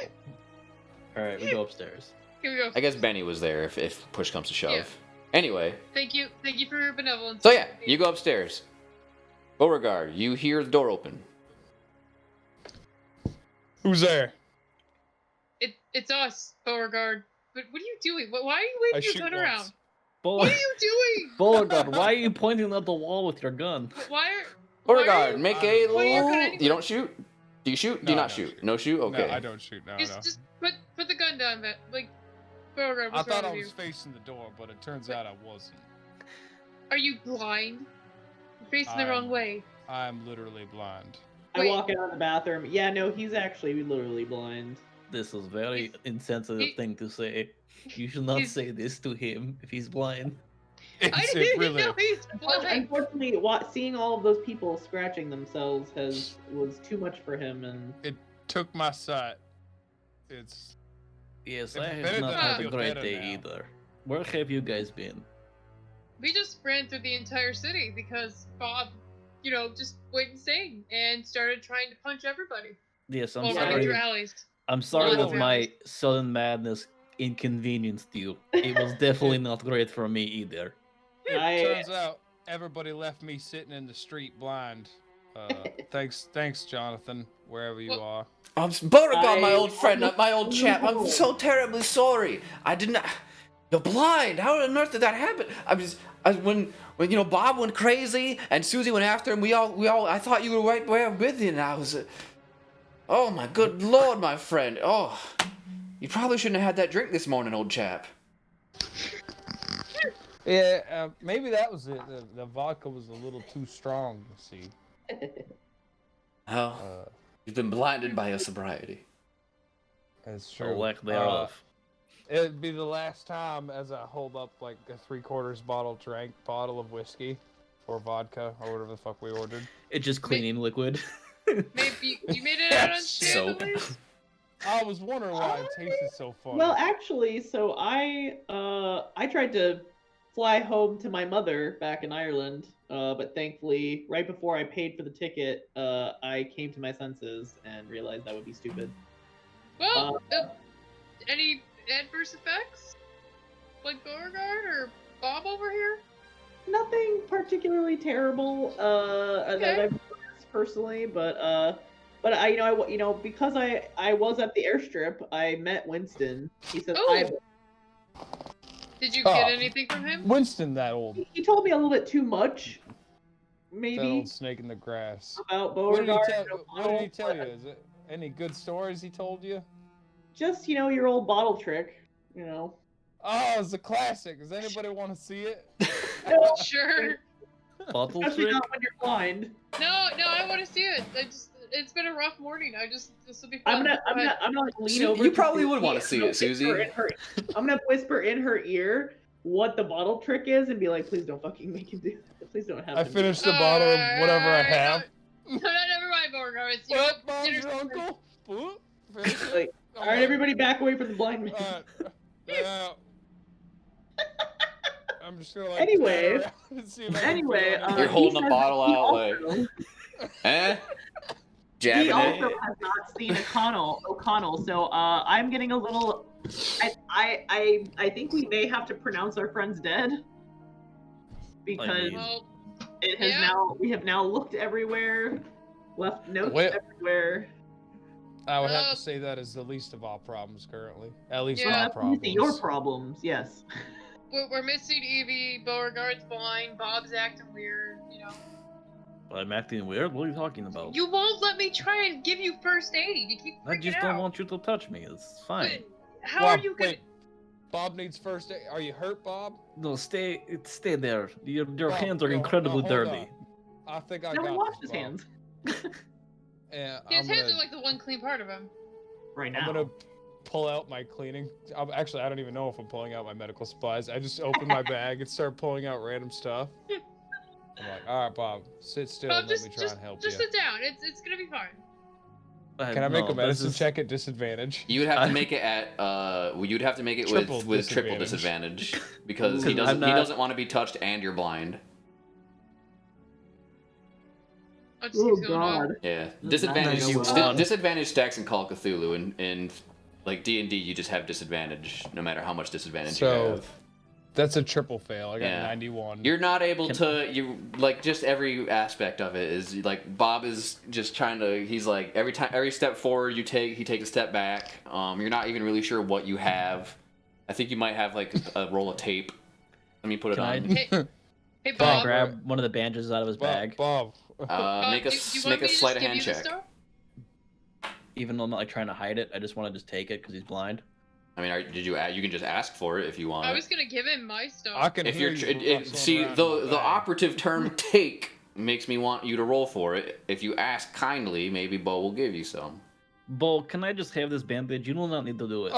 Alright, we go upstairs. Here we go. I guess Benny was there if push comes to shove. Yeah. Anyway, Thank you for your benevolence. so yeah, you go upstairs. Beauregard, you hear the door open. Who's there? It's us, Beauregard. But what are you doing? Why are you I waving your shoot gun once. around? What are you doing? Beauregard, why are you pointing at the wall with your gun? Why are Beauregard, make a What are you little. gonna do? You don't shoot? Do you shoot? Do you No, not I don't shoot? shoot. No shoot? Okay. No, I don't shoot. No, no. just put the gun down, man. Like Beauregard, I what's thought wrong I with was you? facing the door, but it turns out I wasn't. Are you blind? You're facing the I'm- wrong way. I'm literally blind. I Wait. walk out of the bathroom. Yeah, no, he's actually literally blind. This is very He's- insensitive he- thing to say. You should not he's- say this to him if he's blind. I It didn't really. know he's blind. Unfortunately, seeing all of those people scratching themselves was too much for him, and took my sight. It's Yes, If I have Benedict not I had a feel great better day now. either. Where have you guys been? We just ran through the entire city because Bob, just went insane and started trying to punch everybody Yes, I'm while running sorry. through alleys. I'm sorry Well, that my sudden madness inconvenienced you. It was definitely not great for me either. turns out everybody left me sitting in the street blind. Thanks, Jonathan, wherever you Well- are. Beauregard, my I- old friend, my old chap. I'm so terribly sorry. I did not. You're blind. How on earth did that happen? When Bob went crazy and Susie went after him, we all. I thought you were right there with you, and I was. Oh my good lord, my friend. Oh, you probably shouldn't have had that drink this morning, old chap. Yeah, maybe that was it. The vodka was a little too strong, you see. Oh, you've been blinded by your sobriety. That's Or true. lack thereof. It'd be the last time as I hold up like a 3/4 bottle of whiskey or vodka or whatever the fuck we ordered. It's just cleaning liquid. Maybe you made it out Soap. unscathed. at least? I was wondering why it tasted so funny. well, actually, so I tried to fly home to my mother back in Ireland, but thankfully, right before I paid for the ticket, I came to my senses and realized that would be stupid. Well, any adverse effects? Like Beauregard or Bob over here? Nothing particularly terrible that Okay. I've noticed personally, but I because I was at the airstrip, I met Winston. He said Oh. Did you Oh. get anything from him? Winston, that old he told me a little bit too much, that maybe old snake in the grass. about What did he Beauregard. tell you? Is it any good stories he told you? Just your old bottle trick, Oh, it's a classic. Does anybody want to see it? No, Sure. Bottle especially trick? not when you're blind. No, I want to see it. It's been a rough morning. This will be I'm fun. gonna Go ahead. lean Su- over. you to probably would Susie wanna and see I'm it, Susie. gonna whisper in her- I'm gonna whisper in her ear what the bottle trick is and be like, please don't fucking make him do that. Please don't have I him do finished the bottle of whatever I have. No, never mind, Beauregard. It's What? Bob's your uncle? What? Very good. Like, all right, everybody, back away from the blind man. Yeah. I'm just gonna like Anyway. pan around and see if I can Anyway, feel anything. You're he holding a says bottle that he out like, also- eh? He Jabbing also it. has not seen O'Connell, so I'm getting a little. I think we may have to pronounce our friends dead because Well, it has we have now looked everywhere, left notes Well- everywhere. I would have to say that is the least of our problems currently. At least Yeah. my That's problems. your problems, yes. we're missing Evie. Beauregard's blind. Bob's acting weird. You know. I'm acting weird. What are you talking about? You won't let me try and give you first aid. You keep freaking I just out. don't want you to touch me. It's fine. But how Bob, are you gonna? wait. Bob needs first aid. Are you hurt, Bob? No, stay there. Your Bob, hands are no, incredibly hold dirty. on. I think I No, got we washed this, his Bob. hands And His hands are like the one clean part of him. right I'm now. gonna pull out my cleaning. Actually, I don't even know if I'm pulling out my medical supplies. I just open my bag and start pulling out random stuff. I'm like, all right, Bob, sit still Bob, and let me try and help just you. sit down. It's gonna be fine. Can I make No, a medicine this is- check at disadvantage? You would have to make it at you'd have to make it Triple with triple disadvantage. disadvantage because Ooh. he doesn't I'm not- doesn't want to be touched and you're blind. Oh, just Oh keeps going up. God. Yeah, That's disadvantage. not nice. Disadvantage stacks in Call of Cthulhu, and in like D&D, you just have disadvantage no matter how much disadvantage you So, have. That's a triple fail. I got Yeah. 91. You're not able to. You like just every aspect of it is like Bob is just trying to. He's like every step forward you take, he takes a step back. You're not even really sure what you have. I think you might have like a roll of tape. Let me put it Can I- on. Hey, hey, Can I Bob. grab one of the bandages out of his bag? Bob. Make a do you want make me a to sleight just of hand give you the check. stuff? Even though I'm not like trying to hide it, I just want to just take it because he's blind. I mean, did you? You can just ask for it if you want. I was gonna give him my stuff. I can If hear you're you rustling see around in the my bag. operative term take makes me want you to roll for it. If you ask kindly, maybe Bo will give you some. Bo, can I just have this bandage? You do not need to do it.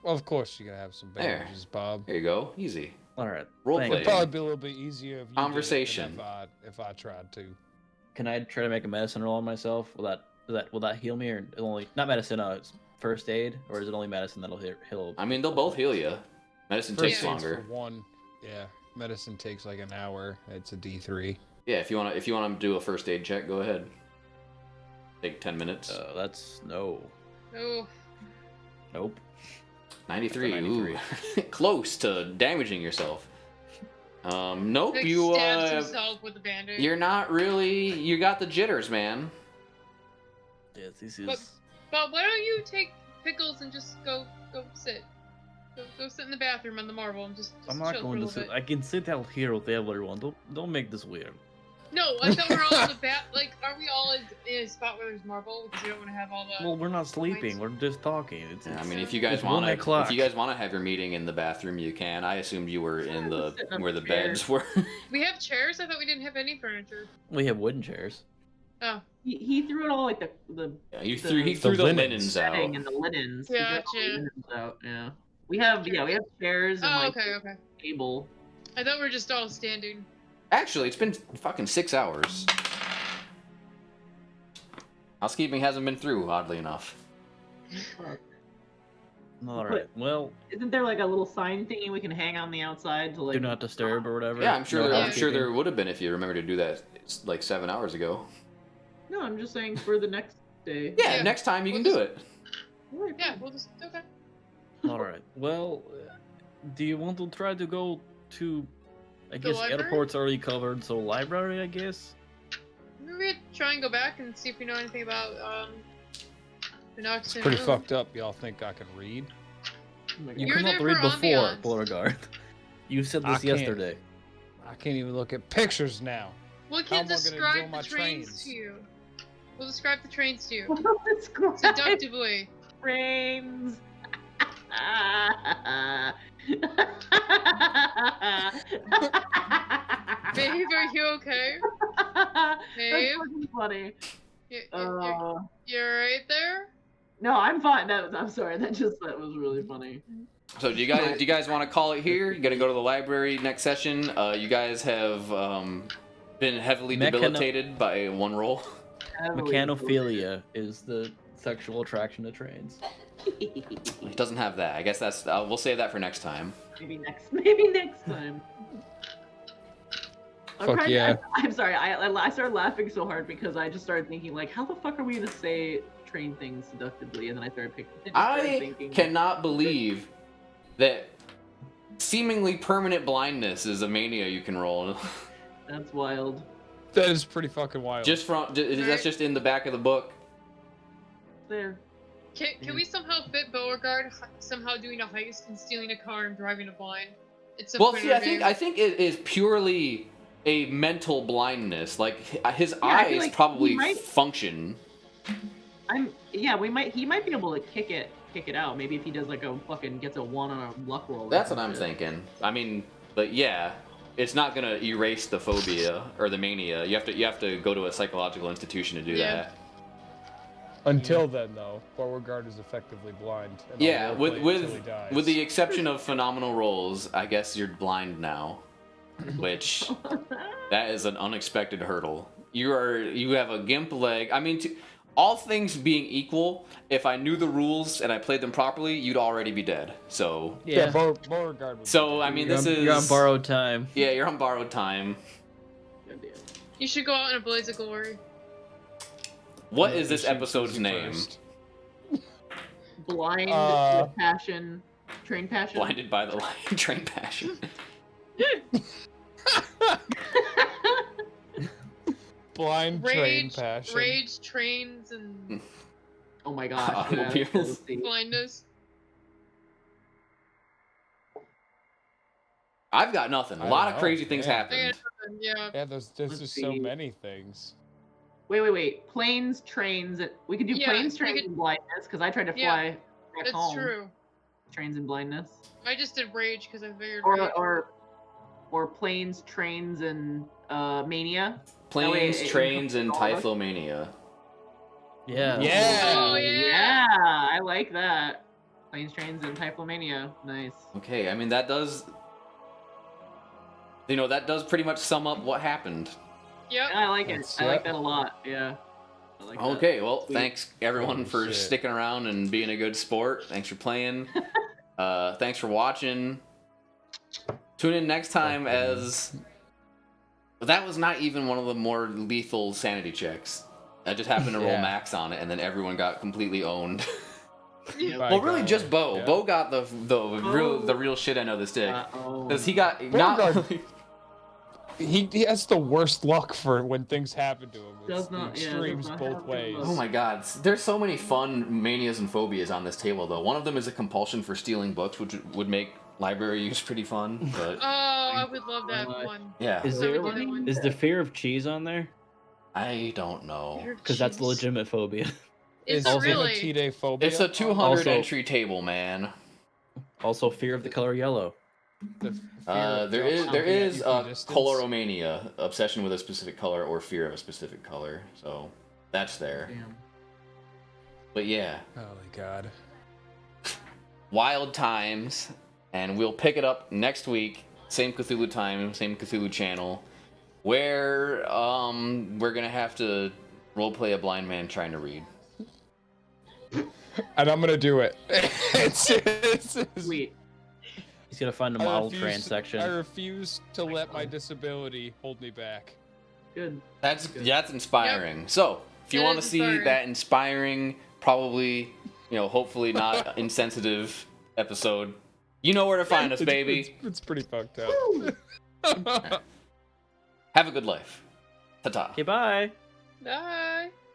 Of course you're gonna have some There. bandages, Bob. Here you go, easy. All right. Role thank play. It'd you. probably be a little bit easier if you did it than Conversation. if I tried to. Can I try to make a medicine roll on myself? Will that heal me or only not medicine? It's first aid, or is it only medicine that'll heal? I mean, they'll both heal you. Medicine First takes aid's longer. for one. Yeah, medicine takes like an hour. It's a D3. Yeah, if you want to do a first aid check, go ahead. Take 10 minutes. That's no. Oh, Nope. 93. 93. Ooh. Close to damaging yourself. Nope. like You stabs himself with a bandage. you're not really. You got the jitters, man. Yes, this is. But- Bob, why don't you take Pickles and just go sit. Go sit in the bathroom on the marble and just I'm chill not for a going to little sit. bit. I can sit out here with everyone. Don't make this weird. No, I thought we're all in the bath. Like, are we all in a spot where there's marble because you don't want to have all the? Well, we're not sleeping. We're just talking. Yeah, I mean, if you guys It's 1 want o'clock. to, if you guys want to have your meeting in the bathroom, you can. I assumed you were in the Sitting on where the the chair. beds were. We have chairs. I thought we didn't have any furniture. We have wooden chairs. Oh, He threw it all like the Yeah, he The threw the linens. linens out. setting and the linens. He threw all the Gotcha. linens out, yeah. We have chairs and oh, like okay. table. I thought we were just all standing. Actually, it's been fucking 6 hours. Housekeeping hasn't been through, oddly enough. All right. Well, Isn't there like a little sign thingy we can hang on the outside to like? do not disturb or whatever. Yeah, I'm sure. No I'm housekeeping. sure there would have been if you remember to do that like 7 hours ago. No, I'm just saying for the next day. Yeah, Yeah. next time you We'll can just- do it. Alright, Yeah, fine. we'll just okay. All right. Well, do you want to try to go to? I The guess library? airport's already covered, so library, I guess. Maybe we try and go back and see if we know anything about the Noxon It's pretty Moon. fucked up. Y'all think I can read? Oh my You God. You're cannot there read for before, ambiance. Beauregard. You said I this can't. yesterday. I can't even look at pictures now. We How can am I gonna describe do the my trains trains? to you. We'll describe the trains to you. Describe Seductively. trains. Babe, are you okay? That's Babe? fucking funny. You're right there? No, I'm fine. I'm sorry. That was really funny. So do you guys want to call it here? You got to go to the library next session. You guys have been heavily Mechano- debilitated by one roll. Mechanophilia is the sexual attraction to trains. It doesn't have that. I guess that's. We'll save that for next time. Maybe next time. Fuck yeah. I'm sorry. I started laughing so hard because I just started thinking like, how the fuck are we gonna say train things seductively? And then I started thinking. Cannot believe that seemingly permanent blindness is a mania you can roll. That's wild. That is pretty fucking wild. That's just in the back of the book. There. Can we somehow fit Beauregard somehow doing a heist and stealing a car and driving a blind? It's a Well, see, I think it is purely a mental blindness. Like his eyes like probably he might- function. He might be able to kick it out. Maybe if he does like a fucking gets a 1 on a luck roll. or That's what some I'm shit. thinking. I mean, but yeah, it's not gonna erase the phobia or the mania. You have to go to a psychological institution to do Yeah. that. Until then, though, Beauregard is effectively blind. And Yeah, I'll roleplay until he dies. with the exception of phenomenal rolls, I guess you're blind now, which that is an unexpected hurdle. You have a gimp leg. I mean, all things being equal, if I knew the rules and I played them properly, you'd already be dead. So Yeah, Beauregard. So I mean, You're on borrowed time. Yeah, you're on borrowed time. You should go out in a blaze of glory. What is this episode's name? Blind with passion, train passion. Blinded by the light, train passion. Blind train passion. Rage, trains, and Oh my gosh. Automobiles. let's see. blindness. I've got nothing. A I lot don't of know, crazy things yeah. happened. Yeah. Yeah, there's Let's just so see. many things. Wait. Planes, trains. We could do Yeah, planes, we trains, could- and blindness because I tried to Yeah, fly back That's home. true. Trains and blindness, I just did rage because I figured. or rage. or planes, trains, and mania. Planes, it trains, and all of us? Typhlomania. Yeah. Yeah. Oh, yeah. Yeah, I like that. Planes, trains, and Typhlomania. Nice. Okay, I mean that does. That does pretty much sum up what happened. Yep. I like it. That's- I like yeah. that a lot. Yeah. I like that. Okay, well, Sweet. thanks everyone Holy for shit. sticking around and being a good sport. Thanks for playing. Thanks for watching. Tune in next time as that was not even one of the more lethal sanity checks. I just happened to roll Yeah. max on it, and then everyone got completely owned. By Well, really, golly. just Bo. Yeah. Bo got the real shit end of the stick Uh-oh. because he got not. Beauregard- He has the worst luck for when things happen to him. It's Does the not- yeah, extremes does not both have good ways. luck. Oh my god, there's so many fun manias and phobias on this table though. One of them is a compulsion for stealing books, which would make library use pretty fun. But Oh, I would love that much. one. yeah, Is I would there do that one. is the fear of cheese on there? I don't know. Because that's the Jeez. legitimate phobia. Is Is it really? Hematite phobia? It's a 200 Also- entry table, man. Also, fear of the color yellow. The fear of There is jumping at coloromania, equidistance. obsession with a specific color or fear of a specific color. So that's there. Damn. But yeah, Holy God. wild times, and we'll pick it up next week. Same Cthulhu time, same Cthulhu channel, where we're gonna have to roleplay a blind man trying to read. And I'm gonna do it. it's Sweet. He's gonna find a model train section. I refuse to let my disability hold me back. Good. That's inspiring. So if you It want to is see inspiring. that inspiring, probably hopefully not insensitive episode, you know where to find us, baby. It's pretty fucked up. Have a good life. Ta-ta. Okay, bye. Bye.